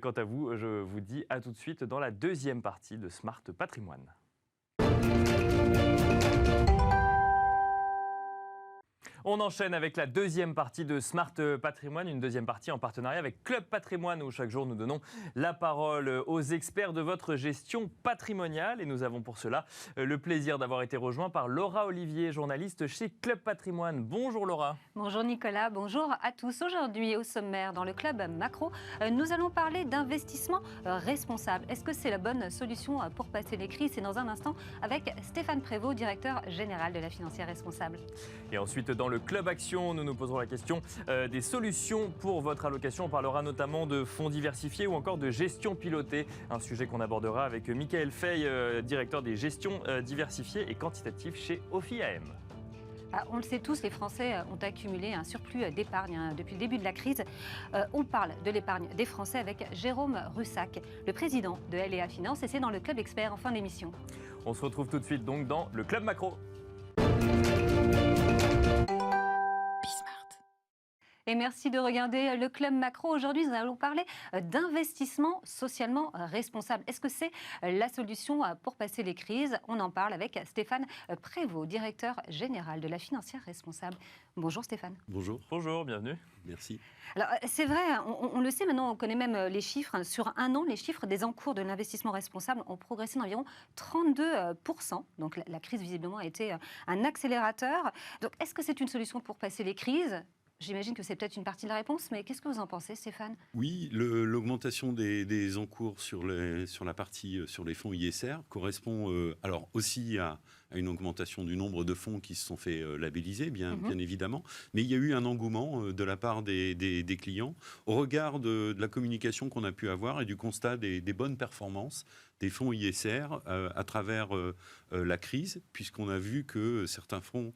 Quant à vous, je vous dis à tout de suite dans la deuxième partie de Smart Patrimoine. On enchaîne avec la deuxième partie de Smart Patrimoine, une deuxième partie en partenariat avec Club Patrimoine où chaque jour nous donnons la parole aux experts de votre gestion patrimoniale et nous avons pour cela le plaisir d'avoir été rejoints par Laura Olivier, journaliste chez Club Patrimoine. Bonjour Laura. Bonjour Nicolas, bonjour à tous. Aujourd'hui au sommaire dans le Club Macro, nous allons parler d'investissement responsable. Est-ce que c'est la bonne solution pour passer les crises? C'est dans un instant avec Stéphane Prévost, directeur général de la Financière Responsable. Et ensuite dans le Club Action, nous nous poserons la question des solutions pour votre allocation. On parlera notamment de fonds diversifiés ou encore de gestion pilotée, un sujet qu'on abordera avec Michael Fay, directeur des gestions diversifiées et quantitatives chez OFI-AM. On le sait tous, les Français ont accumulé un surplus d'épargne depuis le début de la crise. On parle de l'épargne des Français avec Jérôme Russac, le président de LEA Finance, et c'est dans le Club Expert en fin d'émission. On se retrouve tout de suite donc dans le Club Macro. Et merci de regarder le Club Macro. Aujourd'hui, nous allons parler d'investissement socialement responsable. Est-ce que c'est la solution pour passer les crises? On en parle avec Stéphane Prévost, directeur général de la Financière Responsable. Bonjour Stéphane. Bonjour. Bonjour, bienvenue. Merci. Alors c'est vrai, on le sait maintenant, on connaît même les chiffres. Sur un an, les chiffres des encours de l'investissement responsable ont progressé d'environ 32%. Donc la crise visiblement a été un accélérateur. Donc est-ce que c'est une solution pour passer les crises? J'imagine que c'est peut-être une partie de la réponse, mais qu'est-ce que vous en pensez, Stéphane? Oui, l'augmentation des encours sur la partie sur les fonds ISR correspond alors aussi à une augmentation du nombre de fonds qui se sont fait labelliser, bien évidemment. Mais il y a eu un engouement de la part des clients au regard de la communication qu'on a pu avoir et du constat des bonnes performances des fonds ISR à travers la crise, puisqu'on a vu que certains fonds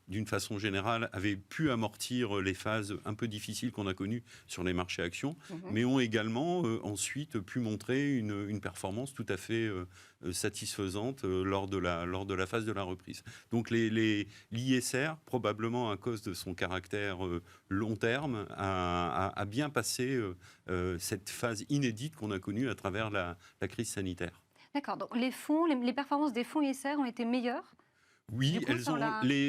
d'une façon générale, avaient pu amortir les phases un peu difficiles qu'on a connues sur les marchés actions, mais ont également ensuite pu montrer une performance tout à fait satisfaisante lors de la phase de la reprise. Donc l'ISR, probablement à cause de son caractère long terme, a bien passé cette phase inédite qu'on a connue à travers la crise sanitaire. D'accord, donc les performances des fonds ISR ont été meilleures? Oui,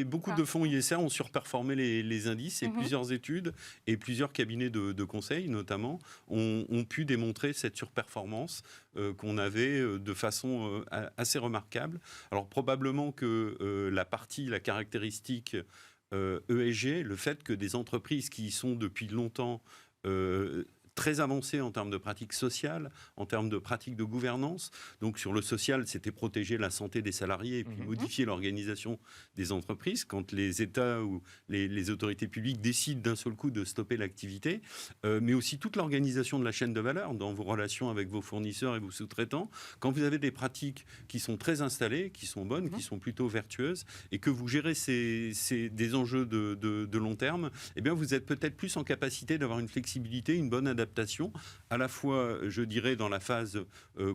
beaucoup de fonds ISR ont surperformé les indices et plusieurs études et plusieurs cabinets de conseil notamment ont pu démontrer cette surperformance qu'on avait de façon assez remarquable. Alors probablement que la caractéristique ESG, le fait que des entreprises qui sont depuis longtemps très avancé en termes de pratiques sociales, en termes de pratiques de gouvernance. Donc sur le social, c'était protéger la santé des salariés et puis modifier l'organisation des entreprises quand les États ou les autorités publiques décident d'un seul coup de stopper l'activité, mais aussi toute l'organisation de la chaîne de valeur dans vos relations avec vos fournisseurs et vos sous-traitants. Quand vous avez des pratiques qui sont très installées, qui sont bonnes, qui sont plutôt vertueuses, et que vous gérez des enjeux de long terme, eh bien vous êtes peut-être plus en capacité d'avoir une flexibilité, une bonne adaptation, à la fois, je dirais, dans la phase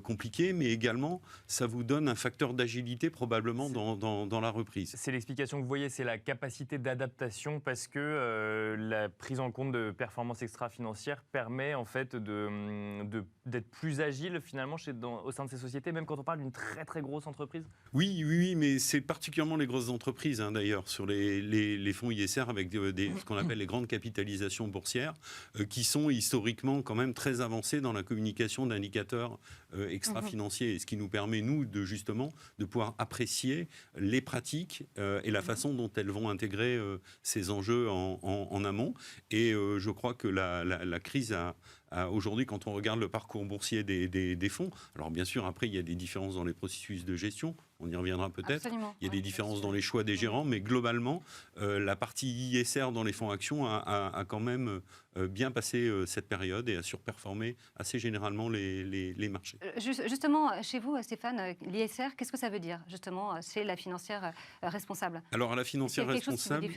compliquée, mais également, ça vous donne un facteur d'agilité probablement dans la reprise. C'est l'explication que vous voyez, c'est la capacité d'adaptation parce que la prise en compte de performances extra-financières permet en fait d'être plus agile finalement au sein de ces sociétés, même quand on parle d'une très très grosse entreprise. Oui, mais c'est particulièrement les grosses entreprises d'ailleurs, sur les fonds ISR avec ce qu'on appelle les grandes capitalisations boursières, qui sont historiquement quand même très avancés dans la communication d'indicateurs extra-financiers, et ce qui nous permet, nous, de pouvoir apprécier les pratiques et la façon dont elles vont intégrer ces enjeux en amont. Et je crois que la crise aujourd'hui, quand on regarde le parcours boursier des fonds, alors bien sûr, après, il y a des différences dans les processus de gestion, on y reviendra peut-être. Absolument. Il y a des différences dans les choix des gérants, mais globalement, la partie ISR dans les fonds actions a quand même bien passé cette période et a surperformé assez généralement les marchés. Justement, chez vous, Stéphane, l'ISR, qu'est-ce que ça veut dire, justement, chez la financière responsable? Alors, à la financière responsable,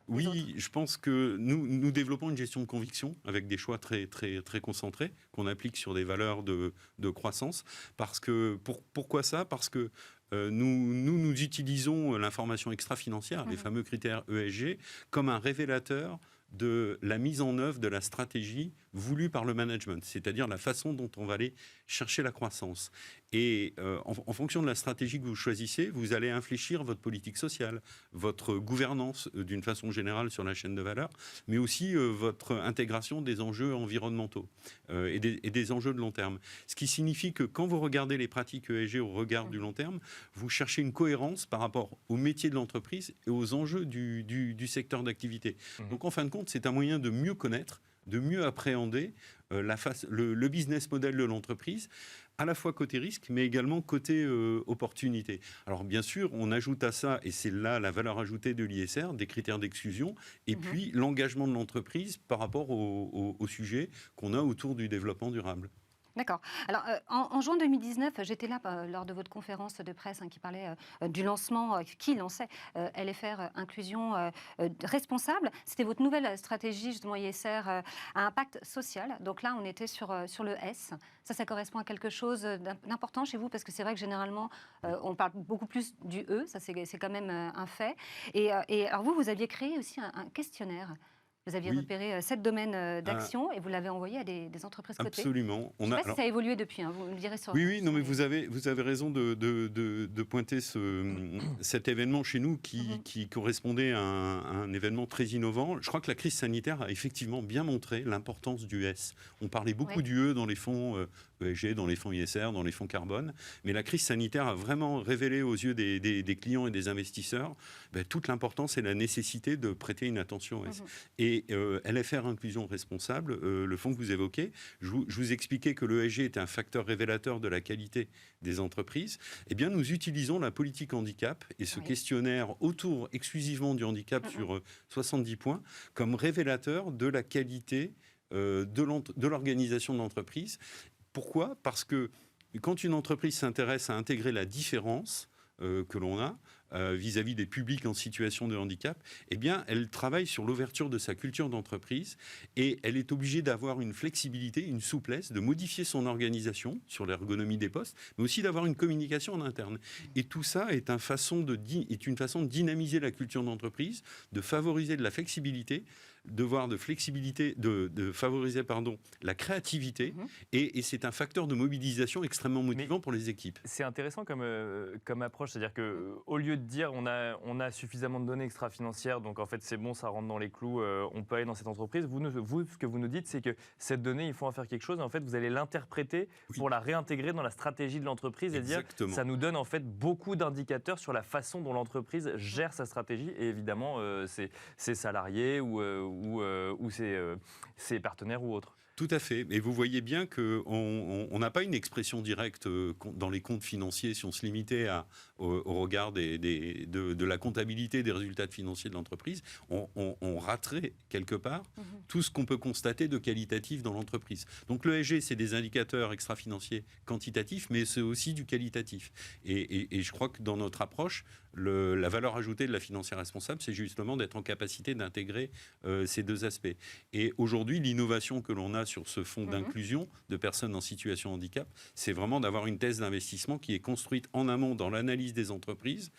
oui, je pense que nous développons une gestion de conviction avec des choix très, très, très concentrés qu'on applique sur des valeurs de croissance. Parce que, pourquoi ça? Parce que nous utilisons l'information extra-financière, les fameux critères ESG, comme un révélateur de la mise en œuvre de la stratégie voulue par le management, c'est-à-dire la façon dont on va aller chercher la croissance. Et en fonction de la stratégie que vous choisissez, vous allez infléchir votre politique sociale, votre gouvernance d'une façon générale sur la chaîne de valeur, mais aussi votre intégration des enjeux environnementaux et des enjeux de long terme. Ce qui signifie que quand vous regardez les pratiques ESG au regard du long terme, vous cherchez une cohérence par rapport au métier de l'entreprise et aux enjeux du secteur d'activité. Donc en fin de compte, c'est un moyen de mieux connaître, de mieux appréhender le business model de l'entreprise, à la fois côté risque, mais également côté opportunité. Alors bien sûr, on ajoute à ça, et c'est là la valeur ajoutée de l'ISR, des critères d'exclusion, et puis l'engagement de l'entreprise par rapport au sujet qu'on a autour du développement durable. D'accord. Alors, en juin 2019, j'étais là lors de votre conférence de presse qui parlait du lancement, qui lançait LFR Inclusion Responsable. C'était votre nouvelle stratégie, justement, ISR à impact social. Donc là, on était sur le S. Ça correspond à quelque chose d'important chez vous? Parce que c'est vrai que généralement, on parle beaucoup plus du E. Ça, c'est quand même un fait. Et alors, vous aviez créé aussi un questionnaire. Vous aviez repéré 7 domaines d'action et vous l'avez envoyé à des entreprises cotées. Absolument. Je ne sais pas si ça a évolué depuis, vous me direz sur... Oui, non, mais vous avez raison de pointer cet événement chez nous qui correspondait à un événement très innovant. Je crois que la crise sanitaire a effectivement bien montré l'importance du S. On parlait beaucoup du E dans les fonds ESG, dans les fonds ISR, dans les fonds carbone, mais la crise sanitaire a vraiment révélé aux yeux des clients et des investisseurs toute l'importance et la nécessité de prêter une attention au S. Et LFR Inclusion Responsable, le fonds que vous évoquez, je vous expliquais que l'ESG était un facteur révélateur de la qualité des entreprises. Eh bien, nous utilisons la politique handicap et ce questionnaire autour exclusivement du handicap sur 70 points comme révélateur de la qualité de l'organisation de l'entreprise. Pourquoi? Parce que quand une entreprise s'intéresse à intégrer la différence que l'on a vis-à-vis des publics en situation de handicap, eh bien, elle travaille sur l'ouverture de sa culture d'entreprise et elle est obligée d'avoir une flexibilité, une souplesse, de modifier son organisation sur l'ergonomie des postes, mais aussi d'avoir une communication en interne. Et tout ça est une façon de dynamiser la culture d'entreprise, de favoriser de la flexibilité, de favoriser la créativité, et c'est un facteur de mobilisation extrêmement motivant pour les équipes. C'est intéressant comme approche, c'est-à-dire qu'au lieu de dire on a suffisamment de données extra-financières, donc en fait c'est bon, ça rentre dans les clous, on peut aller dans cette entreprise, ce que vous nous dites, c'est que cette donnée, il faut en faire quelque chose, et en fait vous allez l'interpréter pour la réintégrer dans la stratégie de l'entreprise. Exactement. Et dire ça nous donne en fait beaucoup d'indicateurs sur la façon dont l'entreprise gère sa stratégie, et évidemment ses salariés ou ses partenaires ou autres. Tout à fait. Et vous voyez bien qu'on n'a pas une expression directe dans les comptes financiers si on se limitait au regard de la comptabilité des résultats financiers de l'entreprise. On raterait quelque part tout ce qu'on peut constater de qualitatif dans l'entreprise. Donc l'ESG, c'est des indicateurs extra-financiers quantitatifs, mais c'est aussi du qualitatif. Et je crois que dans notre approche, la valeur ajoutée de la financière responsable, c'est justement d'être en capacité d'intégrer ces deux aspects. Et aujourd'hui, l'innovation que l'on a sur ce fonds d'inclusion de personnes en situation de handicap, c'est vraiment d'avoir une thèse d'investissement qui est construite en amont dans l'analyse des entreprises,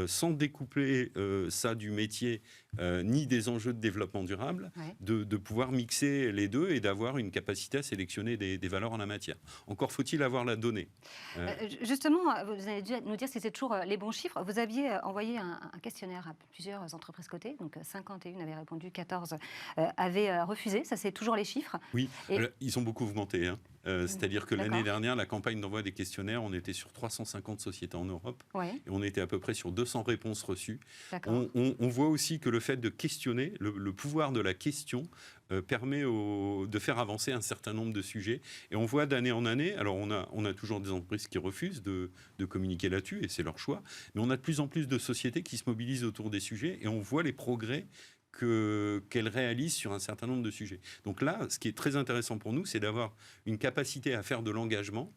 sans découpler ça du métier ni des enjeux de développppement durable, de pouvoir mixer les deux et d'avoir une capacité à sélectionner des valeurs en la matière. Encore faut-il avoir la donnée. Justement, vous allez nous dire si c'est toujours les bons chiffres. Vous aviez envoyé un questionnaire à plusieurs entreprises cotées, donc 51 avaient répondu, 14 avaient refusé. Ça, c'est toujours les chiffres. Oui, ils ont beaucoup augmenté. C'est-à-dire que l'année dernière, la campagne d'envoi des questionnaires, on était sur 350 sociétés en Europe et on était à peu près sur 200 réponses reçues. On voit aussi que le fait de questionner, le pouvoir de la question, permet de faire avancer un certain nombre de sujets. Et on voit d'année en année, alors on a toujours des entreprises qui refusent de communiquer là-dessus, et c'est leur choix, mais on a de plus en plus de sociétés qui se mobilisent autour des sujets, et on voit les progrès qu'elles réalisent sur un certain nombre de sujets. Donc là, ce qui est très intéressant pour nous, c'est d'avoir une capacité à faire de l'engagement.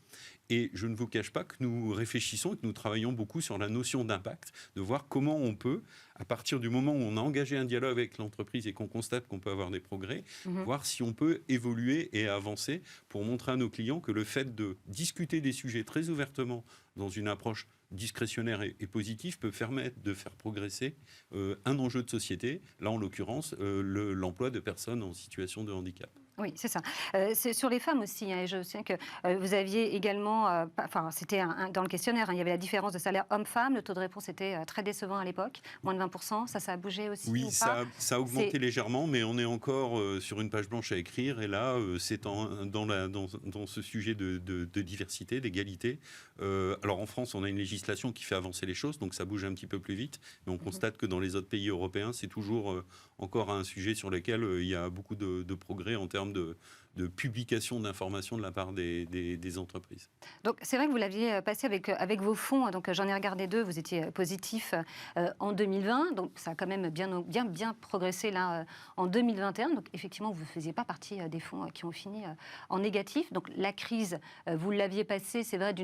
Et je ne vous cache pas que nous réfléchissons et que nous travaillons beaucoup sur la notion d'impact, de voir comment on peut, à partir du moment où on a engagé un dialogue avec l'entreprise et qu'on constate qu'on peut avoir des progrès, voir si on peut évoluer et avancer pour montrer à nos clients que le fait de discuter des sujets très ouvertement dans une approche discrétionnaire et positif peut permettre de faire progresser un enjeu de société, là en l'occurrence l'emploi de personnes en situation de handicap. Oui, c'est ça. C'est sur les femmes aussi. Hein, je sais que vous aviez également, c'était dans le questionnaire, il y avait la différence de salaire homme-femme. Le taux de réponse était très décevant à l'époque, moins de 20%. Ça a bougé aussi. Oui, ça a augmenté légèrement, mais on est encore sur une page blanche à écrire. Et là, c'est dans ce sujet de diversité, d'égalité. Alors en France, on a une législation qui fait avancer les choses, donc ça bouge un petit peu plus vite. Mais on constate que dans les autres pays européens, c'est toujours encore un sujet sur lequel il y a beaucoup de progrès en termes de publication d'informations de la part des entreprises. Donc c'est vrai que vous l'aviez passé avec vos fonds, donc j'en ai regardé 2, vous étiez positif en 2020, donc ça a quand même bien progressé là en 2021, donc effectivement vous ne faisiez pas partie des fonds qui ont fini en négatif, donc la crise, vous l'aviez passée, c'est vrai,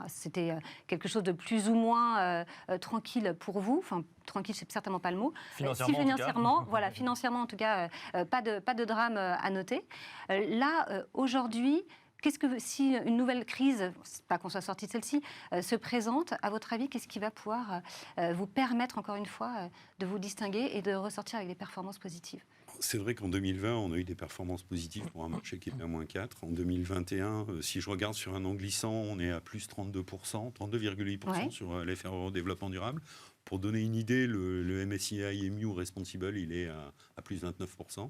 c'était quelque chose de plus ou moins tranquille pour vous, enfin tranquille c'est certainement pas le mot, financièrement en tout cas, pas de drame à noter. Là, aujourd'hui, si une nouvelle crise, pas qu'on soit sorti de celle-ci, se présente, à votre avis, qu'est-ce qui va pouvoir vous permettre, encore une fois, de vous distinguer et de ressortir avec des performances positives ? C'est vrai qu'en 2020, on a eu des performances positives pour un marché qui était à moins 4. En 2021, si je regarde sur un an glissant, on est à plus 32%, 32,8% sur l'FR Euro Développement Durable. Pour donner une idée, le MSCI EMU Responsible, il est à plus 29%.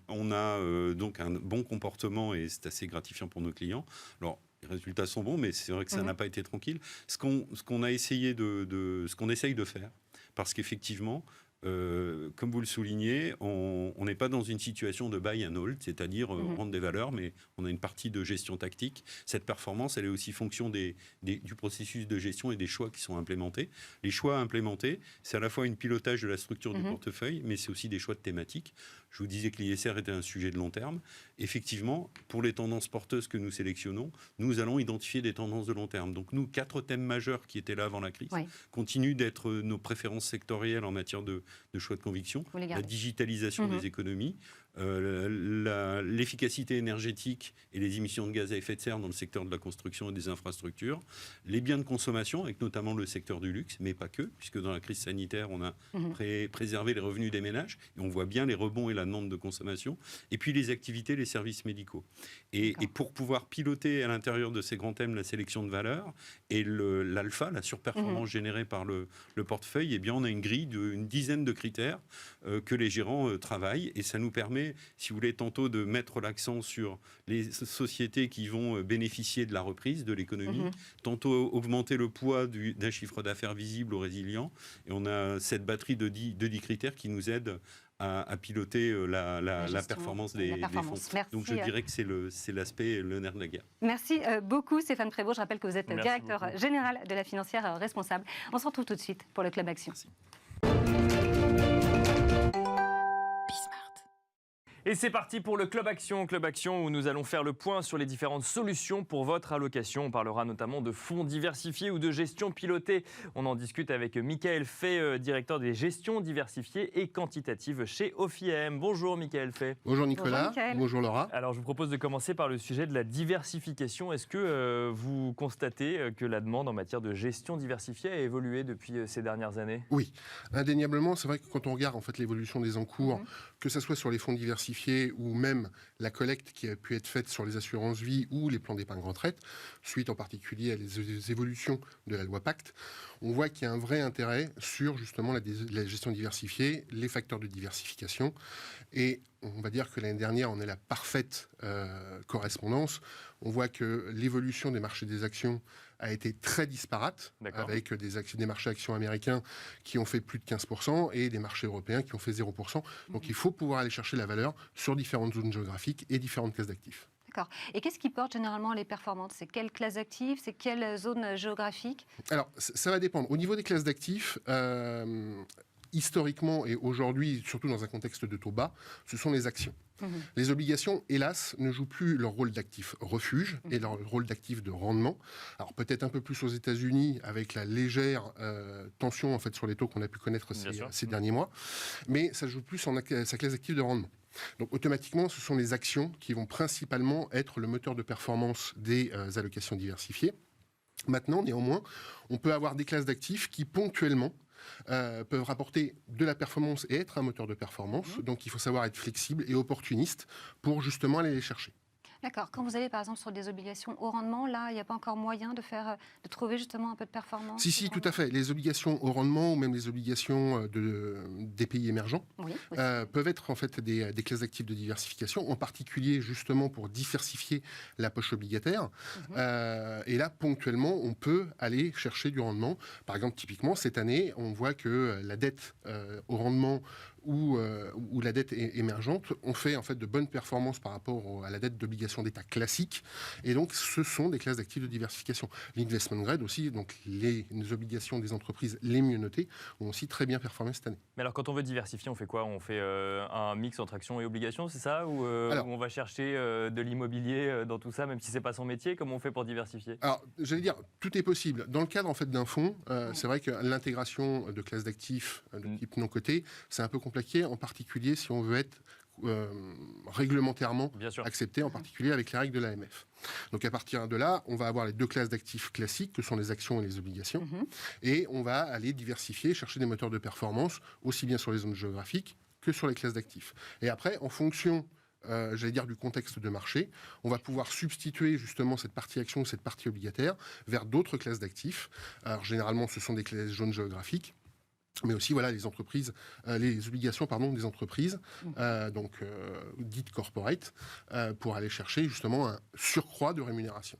On a donc un bon comportement et c'est assez gratifiant pour nos clients. Alors, les résultats sont bons, mais c'est vrai que ça n'a pas été tranquille. Ce qu'on essaye de faire, parce qu'effectivement, comme vous le soulignez, on n'est pas dans une situation de buy and hold, c'est-à-dire rendre des valeurs, mais on a une partie de gestion tactique. Cette performance, elle est aussi fonction du processus de gestion et des choix qui sont implémentés. Les choix implémentés, c'est à la fois une pilotage de la structure du portefeuille, mais c'est aussi des choix de thématiques. Je vous disais que l'ISR était un sujet de long terme. Effectivement, pour les tendances porteuses que nous sélectionnons, nous allons identifier des tendances de long terme. Donc nous, 4 thèmes majeurs qui étaient là avant la crise continuent d'être nos préférences sectorielles en matière de choix de conviction. La digitalisation des économies, l'efficacité énergétique et les émissions de gaz à effet de serre dans le secteur de la construction et des infrastructures, les biens de consommation, avec notamment le secteur du luxe, mais pas que, puisque dans la crise sanitaire, on a préservé les revenus des ménages, et on voit bien les rebonds et la demande de consommation, et puis les activités, les services médicaux. Et pour pouvoir piloter à l'intérieur de ces grands thèmes la sélection de valeurs et l'alpha, la surperformance générée par le portefeuille, eh bien on a une grille d'une dizaine de critères que les gérants travaillent, et ça nous permet, si vous voulez, tantôt de mettre l'accent sur les sociétés qui vont bénéficier de la reprise de l'économie, tantôt augmenter le poids d'un chiffre d'affaires visible ou résilient. Et on a cette batterie de 10 critères qui nous aident à piloter la performance des fonds. Merci. Donc je dirais que c'est l'aspect, le nerf de la guerre. Merci beaucoup Stéphane Prévost. Je rappelle que vous êtes directeur général de la financière responsable. On se retrouve tout de suite pour le Club Action. Merci. Et c'est parti pour le Club Action où nous allons faire le point sur les différentes solutions pour votre allocation. On parlera notamment de fonds diversifiés ou de gestion pilotée. On en discute avec Michael Fay, directeur des gestions diversifiées et quantitatives chez OFIM. Bonjour Michael Fay. Bonjour Nicolas. Bonjour Laura. Alors je vous propose de commencer par le sujet de la diversification. Est-ce que vous constatez que la demande en matière de gestion diversifiée a évolué depuis ces dernières années ? Oui, indéniablement. C'est vrai que quand on regarde en fait l'évolution des encours, que ce soit sur les fonds diversifiés ou même la collecte qui a pu être faite sur les assurances vie ou les plans d'épargne retraite, suite en particulier à les évolutions de la loi Pacte, on voit qu'il y a un vrai intérêt sur justement la gestion diversifiée, les facteurs de diversification. Et on va dire que l'année dernière, on est la parfaite correspondance. On voit que l'évolution des marchés des actions a été très disparate, avec des marchés actions américains qui ont fait plus de 15% et des marchés européens qui ont fait 0%. Donc il faut pouvoir aller chercher la valeur sur différentes zones géographiques et différentes classes d'actifs. D'accord. Et qu'est-ce qui porte généralement les performances? C'est quelle classe d'actifs? C'est quelle zone géographique? Alors, ça va dépendre. Au niveau des classes d'actifs, historiquement et aujourd'hui, surtout dans un contexte de taux bas, ce sont les actions. Les obligations, hélas, ne jouent plus leur rôle d'actif refuge et leur rôle d'actif de rendement. Alors peut-être un peu plus aux États-Unis avec la légère tension en fait sur les taux qu'on a pu connaître ces derniers mois, mais ça joue plus sa classe d'actifs de rendement. Donc automatiquement, ce sont les actions qui vont principalement être le moteur de performance des allocations diversifiées. Maintenant, néanmoins, on peut avoir des classes d'actifs qui ponctuellement peuvent rapporter de la performance et être un moteur de performance. Donc il faut savoir être flexible et opportuniste pour justement aller les chercher. D'accord. Quand vous allez par exemple sur des obligations au rendement, là, il n'y a pas encore moyen de trouver justement un peu de performance? Si, tout à fait. Les obligations au rendement ou même les obligations des pays émergents peuvent être en fait des classes d'actifs de diversification, en particulier justement pour diversifier la poche obligataire. Et là, ponctuellement, on peut aller chercher du rendement. Par exemple, typiquement, cette année, on voit que la dette au rendement ou la dette émergente ont fait en fait de bonnes performances par rapport à la dette d'obligation d'État classique. Et donc, ce sont des classes d'actifs de diversification. L'investment grade aussi, donc les obligations des entreprises les mieux notées, ont aussi très bien performé cette année. Mais alors, quand on veut diversifier, on fait quoi? On fait un mix entre actions et obligations, c'est ça? Ou on va chercher de l'immobilier dans tout ça, même si c'est pas son métier? Comment on fait pour diversifier? Alors, j'allais dire, tout est possible. Dans le cadre en fait d'un fonds, c'est vrai que l'intégration de classes d'actifs de type non coté, c'est un peu compliqué, en particulier si on veut être réglementairement accepté, en particulier avec les règles de l'AMF. Donc à partir de là, on va avoir les deux classes d'actifs classiques, que sont les actions et les obligations, et on va aller diversifier, chercher des moteurs de performance, aussi bien sur les zones géographiques que sur les classes d'actifs. Et après, en fonction j'allais dire du contexte de marché, on va pouvoir substituer justement cette partie action ou cette partie obligataire vers d'autres classes d'actifs. Alors généralement, ce sont des classes zones géographiques, mais aussi voilà les entreprises, les obligations des entreprises, dites corporate, pour aller chercher justement un surcroît de rémunération.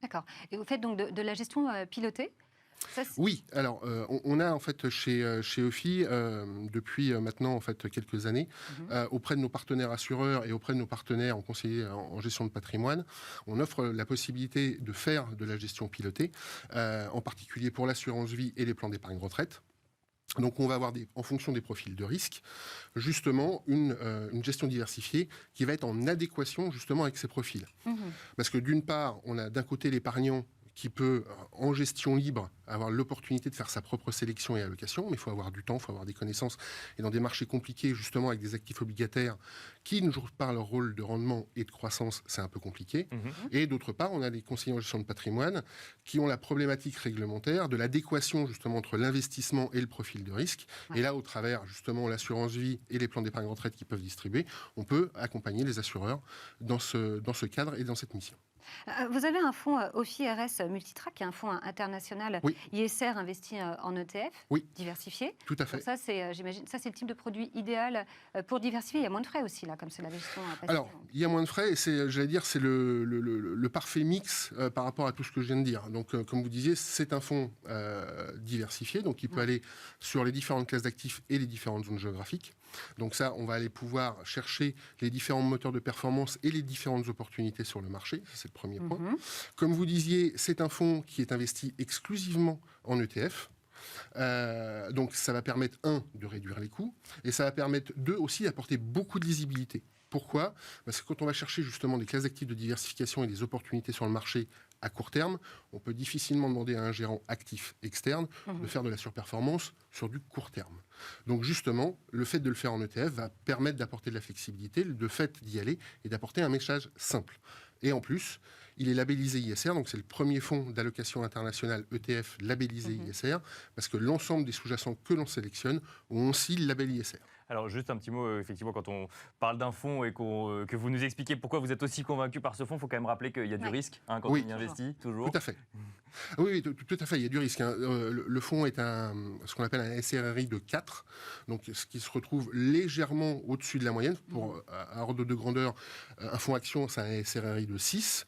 D'accord. Et vous faites donc de la gestion pilotée? Oui, alors on a en fait chez OFI depuis maintenant en fait quelques années auprès de nos partenaires assureurs et auprès de nos partenaires en conseiller en gestion de patrimoine, on offre la possibilité de faire de la gestion pilotée, en particulier pour l'assurance vie et les plans d'épargne retraite. Donc on va avoir, en fonction des profils de risque, justement une gestion diversifiée qui va être en adéquation justement avec ces profils. Parce que d'une part, on a d'un côté l'épargnant qui peut, en gestion libre, avoir l'opportunité de faire sa propre sélection et allocation, mais il faut avoir du temps, il faut avoir des connaissances. Et dans des marchés compliqués, justement, avec des actifs obligataires qui ne jouent pas leur rôle de rendement et de croissance, c'est un peu compliqué. Et d'autre part, on a des conseillers en gestion de patrimoine qui ont la problématique réglementaire de l'adéquation, justement, entre l'investissement et le profil de risque. Et là, au travers, justement, l'assurance vie et les plans d'épargne retraite qu'ils peuvent distribuer, on peut accompagner les assureurs dans ce cadre et dans cette mission. Vous avez un fonds OFI RS Multitrack, qui est un fonds international ISR investi en ETF, diversifié. Tout à fait. Donc ça, j'imagine, ça c'est le type de produit idéal pour diversifier. Il y a moins de frais aussi, là, comme c'est la gestion passive. Alors, il y a moins de frais et c'est le parfait mix par rapport à tout ce que je viens de dire. Donc, comme vous disiez, c'est un fonds diversifié, donc il peut aller sur les différentes classes d'actifs et les différentes zones géographiques. Donc ça, on va aller pouvoir chercher les différents moteurs de performance et les différentes opportunités sur le marché. C'est le premier point. Comme vous disiez, c'est un fonds qui est investi exclusivement en ETF. Donc ça va permettre, de réduire les coûts, et ça va permettre, aussi d'apporter beaucoup de lisibilité. Pourquoi ? Parce que quand on va chercher justement des classes d'actifs de diversification et des opportunités sur le marché à court terme, on peut difficilement demander à un gérant actif externe de faire de la surperformance sur du court terme. Donc justement, le fait de le faire en ETF va permettre d'apporter de la flexibilité, le fait d'y aller et d'apporter un message simple. Et en plus, il est labellisé ISR, donc c'est le premier fonds d'allocation internationale ETF labellisé ISR, parce que l'ensemble des sous-jacents que l'on sélectionne ont aussi le label ISR. Alors juste un petit mot, effectivement, quand on parle d'un fonds et que vous nous expliquez pourquoi vous êtes aussi convaincu par ce fonds, il faut quand même rappeler qu'il y a du risque quand on y investit, toujours. Tout à fait. Oui, tout à fait, il y a du risque. Le fonds est ce qu'on appelle un SRRI de 4, donc ce qui se retrouve légèrement au-dessus de la moyenne. Pour à ordre de grandeur, un fonds action, c'est un SRRI de 6.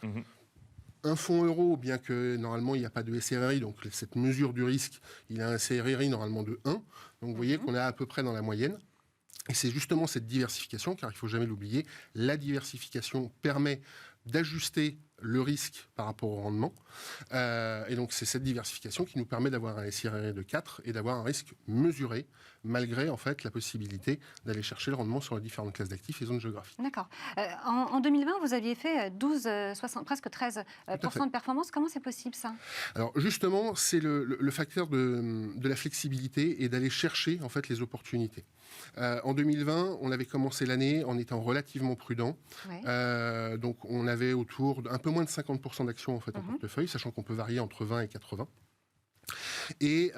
Un fonds euro, bien que normalement il n'y a pas de SRRI, donc cette mesure du risque, il a un SRRI normalement de 1. Donc vous voyez qu'on est à peu près dans la moyenne. Et c'est justement cette diversification, car il ne faut jamais l'oublier, la diversification permet d'ajuster le risque par rapport au rendement. Et donc c'est cette diversification qui nous permet d'avoir un SRRI de 4 et d'avoir un risque mesuré, malgré en fait la possibilité d'aller chercher le rendement sur les différentes classes d'actifs et zones géographiques. D'accord. En 2020, vous aviez fait presque 13% de performance. Comment c'est possible ça? Alors justement, c'est le facteur de la flexibilité et d'aller chercher en fait les opportunités. En 2020, on avait commencé l'année en étant relativement prudent. Ouais. Donc on avait autour d'un peu moins de 50% d'actions en fait en portefeuille, sachant qu'on peut varier entre 20 et 80. Et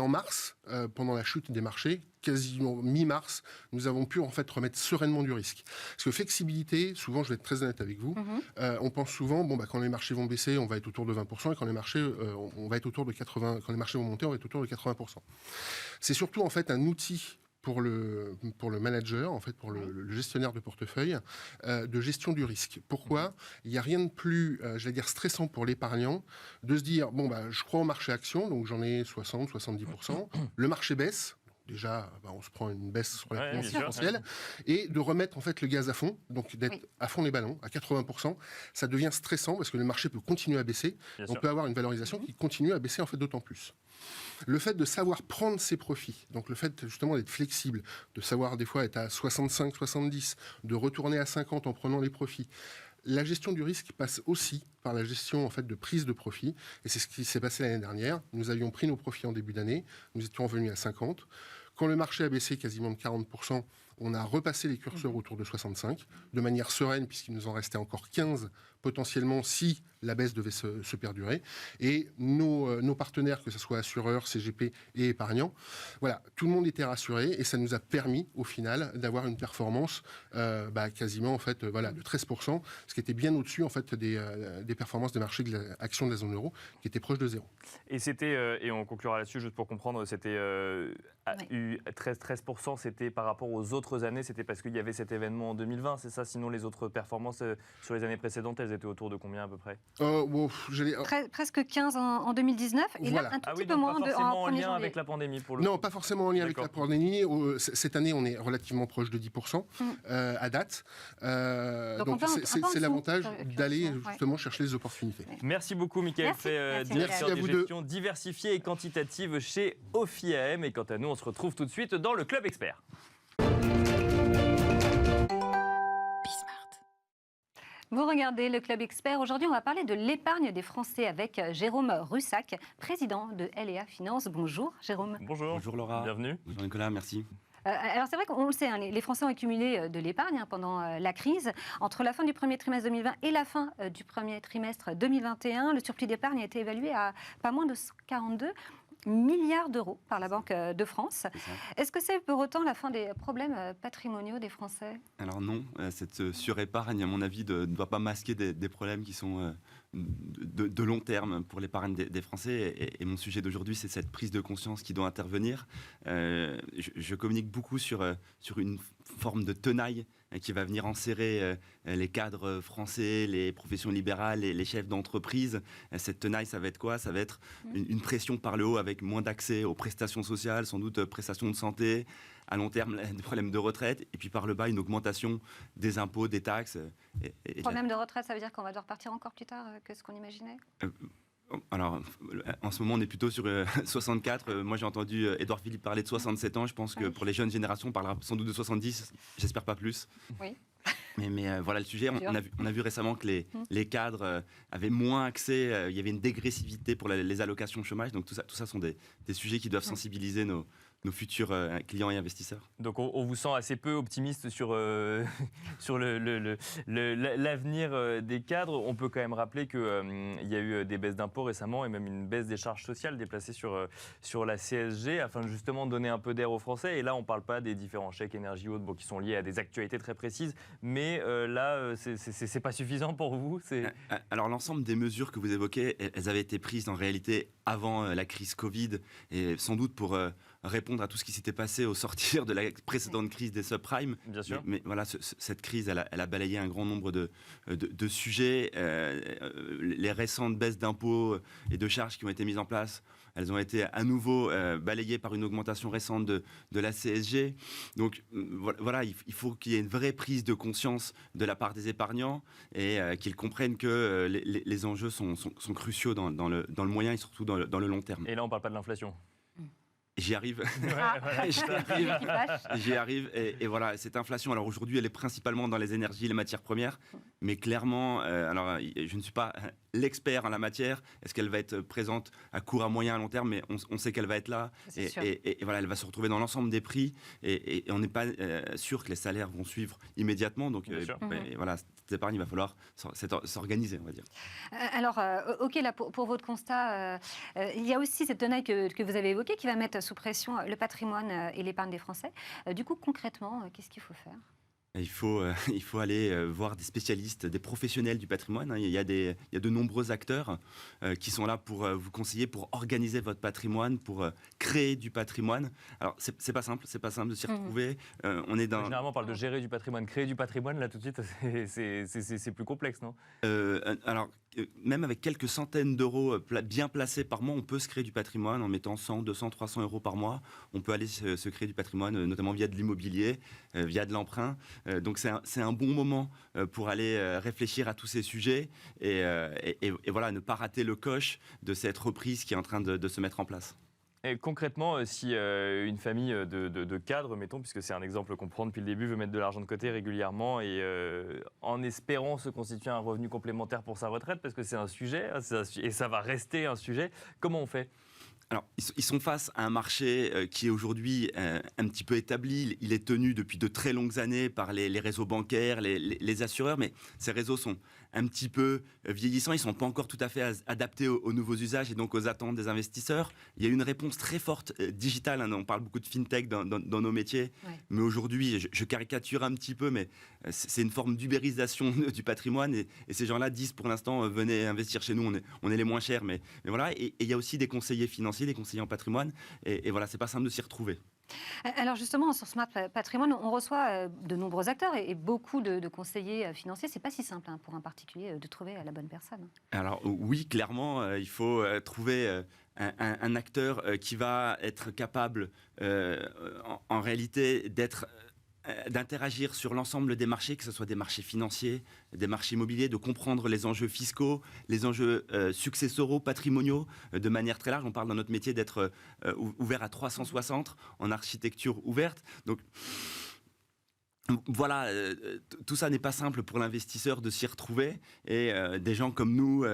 en mars, pendant la chute des marchés, quasiment mi-mars, nous avons pu en fait remettre sereinement du risque. Parce que flexibilité, souvent, je vais être très honnête avec vous, on pense souvent, quand les marchés vont baisser, on va être autour de 20%, et quand les marchés, on va être autour de 80%, quand les marchés vont monter, on va être autour de 80%. C'est surtout en fait un outil pour le manager, en fait, pour le gestionnaire de portefeuille, de gestion du risque. Pourquoi? Il n'y a rien de plus, stressant pour l'épargnant de se dire, je crois au marché action, donc j'en ai 60, 70%, le marché baisse. Déjà, on se prend une baisse sur la tendance essentielle, et de remettre en fait le gaz à fond, donc d'être à fond les ballons, à 80%, ça devient stressant parce que le marché peut continuer à baisser. On peut avoir une valorisation qui continue à baisser en fait d'autant plus. Le fait de savoir prendre ses profits, donc le fait justement d'être flexible, de savoir des fois être à 65, 70, de retourner à 50 en prenant les profits. La gestion du risque passe aussi par la gestion en fait de prise de profit, et c'est ce qui s'est passé l'année dernière. Nous avions pris nos profits en début d'année, nous étions revenus à 50. Quand le marché a baissé quasiment de 40%, on a repassé les curseurs autour de 65, de manière sereine, puisqu'il nous en restait encore 15 potentiellement si la baisse devait se perdurer. Et nos partenaires, que ce soit assureurs, CGP et épargnants, voilà, tout le monde était rassuré, et ça nous a permis au final d'avoir une performance quasiment en fait, de 13%, ce qui était bien au-dessus en fait, des performances des marchés actions de la zone euro, qui étaient proches de zéro. Et c'était, et on conclura là-dessus juste pour comprendre, c'était 13%, c'était par rapport aux autres années, c'était parce qu'il y avait cet événement en 2020, c'est ça? Sinon les autres performances sur les années précédentes, elles étaient autour de combien à peu près? Presque 15 en 2019, et là un tout petit peu moins en 1er janvier. Pas forcément en lien janvier. avec la pandémie pour le Non, coup. pas forcément en lien avec la pandémie. Cette année, on est relativement proche de 10% à date. Donc c'est l'avantage d'aller justement chercher les opportunités. Merci beaucoup Mickaël Fay, directeur des gestions diversifiées et quantitatives chez OFIAM. Et quant à nous, on se retrouve tout de suite dans le Club Expert. Vous regardez le Club Expert. Aujourd'hui, on va parler de l'épargne des Français avec Jérôme Russac, président de LEA Finance. Bonjour Jérôme. Bonjour. Bonjour Laura. Bienvenue. Bonjour Nicolas, merci. Alors c'est vrai qu'on le sait, les Français ont accumulé de l'épargne pendant la crise. Entre la fin du premier trimestre 2020 et la fin du premier trimestre 2021, le surplus d'épargne a été évalué à pas moins de 142 milliards d'euros par la Banque de France. Est-ce que c'est pour autant la fin des problèmes patrimoniaux des Français? Alors non, cette surépargne, à mon avis, ne doit pas masquer des problèmes qui sont de long terme pour l'épargne des Français. Et mon sujet d'aujourd'hui, c'est cette prise de conscience qui doit intervenir. Je communique beaucoup sur une forme de tenaille qui va venir enserrer les cadres français, les professions libérales, les chefs d'entreprise. Cette tenaille, ça va être quoi? Ça va être une pression par le haut avec moins d'accès aux prestations sociales, sans doute prestations de santé, à long terme des problèmes de retraite, et puis par le bas une augmentation des impôts, des taxes. Problème de retraite, ça veut dire qu'on va devoir partir encore plus tard que ce qu'on imaginait? Alors, en ce moment, on est plutôt sur 64. Moi, j'ai entendu Édouard Philippe parler de 67 ans. Je pense que pour les jeunes générations, on parlera sans doute de 70. J'espère pas plus. Oui. Mais voilà le sujet. On a vu récemment que les cadres avaient moins accès. Il y avait une dégressivité pour les allocations chômage. Donc tout ça sont des sujets qui doivent sensibiliser nos futurs clients et investisseurs. Donc on vous sent assez peu optimiste sur, sur l'avenir des cadres. On peut quand même rappeler qu'il y a eu des baisses d'impôts récemment et même une baisse des charges sociales déplacées sur la CSG afin de justement donner un peu d'air aux Français. Et là, on ne parle pas des différents chèques énergie ou autres qui sont liés à des actualités très précises. Mais là, c'est pas suffisant pour vous. Alors l'ensemble des mesures que vous évoquez, elles avaient été prises en réalité avant la crise Covid et sans doute pour répondre à tout ce qui s'était passé au sortir de la précédente crise des subprimes. Bien sûr. Mais voilà, cette crise, elle a balayé un grand nombre de sujets. Les récentes baisses d'impôts et de charges qui ont été mises en place, elles ont été à nouveau balayées par une augmentation récente de la CSG. Donc voilà, il faut qu'il y ait une vraie prise de conscience de la part des épargnants et qu'ils comprennent que les enjeux sont cruciaux dans le moyen et surtout dans le long terme. Et là, on ne parle pas de l'inflation. J'y arrive. J'y arrive. Et voilà, cette inflation, alors aujourd'hui, elle est principalement dans les énergies et les matières premières. Mais clairement, alors je ne suis pas l'expert en la matière. Est-ce qu'elle va être présente à court, à moyen, à long terme? Mais on sait qu'elle va être là. Et voilà, elle va se retrouver dans l'ensemble des prix. Et on n'est pas sûr que les salaires vont suivre immédiatement. Donc voilà, cette épargne, il va falloir s'organiser, on va dire. Alors, OK, là, pour votre constat, il y a aussi cette tenaille que vous avez évoquée qui va mettre sous pression le patrimoine et l'épargne des Français. Du coup, concrètement, qu'est-ce qu'il faut faire ? Il faut aller voir des spécialistes, des professionnels du patrimoine. Il y a de nombreux acteurs qui sont là pour vous conseiller, pour organiser votre patrimoine, pour créer du patrimoine. Alors, c'est pas simple de s'y retrouver. Généralement, on parle de gérer du patrimoine. Créer du patrimoine, là, tout de suite, c'est plus complexe, non ? Alors, même avec quelques centaines d'euros bien placés par mois, on peut se créer du patrimoine en mettant 100, 200, 300 euros par mois. On peut aller se créer du patrimoine, notamment via de l'immobilier, via de l'emprunt. Donc c'est un bon moment pour aller réfléchir à tous ces sujets et voilà, ne pas rater le coche de cette reprise qui est en train de se mettre en place. Et concrètement, si une famille de cadres, mettons, puisque c'est un exemple qu'on prend depuis le début, veut mettre de l'argent de côté régulièrement et en espérant se constituer un revenu complémentaire pour sa retraite, parce que c'est un sujet, et ça va rester un sujet, comment on fait ? Alors, ils sont face à un marché qui est aujourd'hui un petit peu établi. Il est tenu depuis de très longues années par les réseaux bancaires, les assureurs, mais ces réseaux sont un petit peu vieillissants. Ils ne sont pas encore tout à fait adaptés aux nouveaux usages et donc aux attentes des investisseurs. Il y a une réponse très forte digitale. On parle beaucoup de fintech dans nos métiers. Ouais. Mais aujourd'hui, je caricature un petit peu, mais c'est une forme d'ubérisation du patrimoine. Et ces gens-là disent pour l'instant, venez investir chez nous, on est les moins chers. Mais voilà. Et il y a aussi des conseillers financiers, des conseillers en patrimoine. Et voilà, c'est pas simple de s'y retrouver. Alors justement, sur Smart Patrimoine, on reçoit de nombreux acteurs et beaucoup de conseillers financiers. C'est pas si simple pour un particulier de trouver la bonne personne. Alors oui, clairement, il faut trouver un acteur qui va être capable, en réalité, d'interagir sur l'ensemble des marchés, que ce soit des marchés financiers, des marchés immobiliers, de comprendre les enjeux fiscaux, les enjeux successoraux, patrimoniaux, de manière très large. On parle dans notre métier d'être ouvert à 360 en architecture ouverte. Donc voilà, tout ça n'est pas simple pour l'investisseur de s'y retrouver et des gens comme nous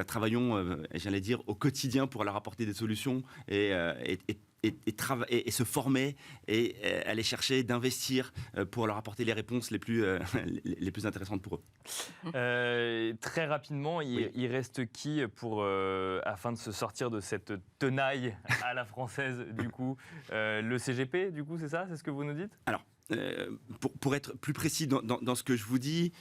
travaillons, j'allais dire, au quotidien pour leur apporter des solutions et se former et aller chercher d'investir pour leur apporter les réponses les plus intéressantes pour eux. Très rapidement, il reste qui afin de se sortir de cette tenaille à la française du coup le CGP, du coup, c'est ça? C'est ce que vous nous dites? Alors, pour être plus précis dans ce que je vous dis,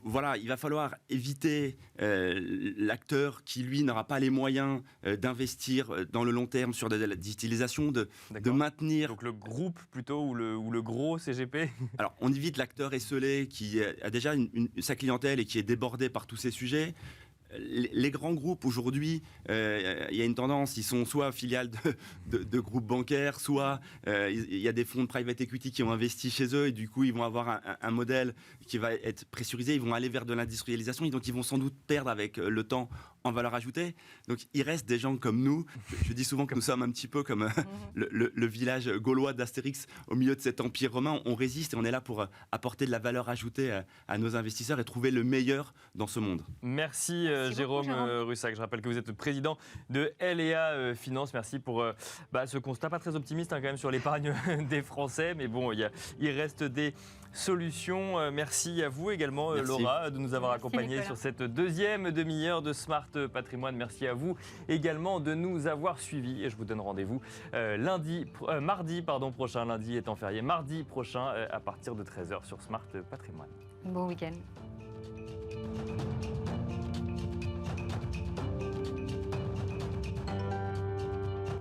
voilà, il va falloir éviter l'acteur qui, lui, n'aura pas les moyens d'investir dans le long terme sur de la digitalisation, de maintenir... Donc le groupe plutôt ou le gros CGP? Alors, on évite l'acteur esselé qui a déjà sa clientèle et qui est débordé par tous ces sujets. Les grands groupes aujourd'hui, il y a une tendance, ils sont soit filiales de groupes bancaires, soit il y a des fonds de private equity qui ont investi chez eux et du coup ils vont avoir un modèle qui va être pressurisé, ils vont aller vers de l'industrialisation et donc ils vont sans doute perdre avec le temps en valeur ajoutée. Donc il reste des gens comme nous. Je dis souvent que nous sommes un petit peu comme le village gaulois d'Astérix au milieu de cet empire romain. On résiste et on est là pour apporter de la valeur ajoutée à nos investisseurs et trouver le meilleur dans ce monde. Merci Jérôme Russac. Je rappelle que vous êtes président de L&A Finance. Merci pour ce constat pas très optimiste quand même sur l'épargne des Français. Mais bon, il reste des solutions. Merci à vous également, Laura, de nous avoir accompagnés sur cette deuxième demi-heure de Smart Patrimoine. Merci à vous également de nous avoir suivis. Et je vous donne rendez-vous mardi prochain. Lundi étant férié, mardi prochain à partir de 13h sur Smart Patrimoine. Bon week-end.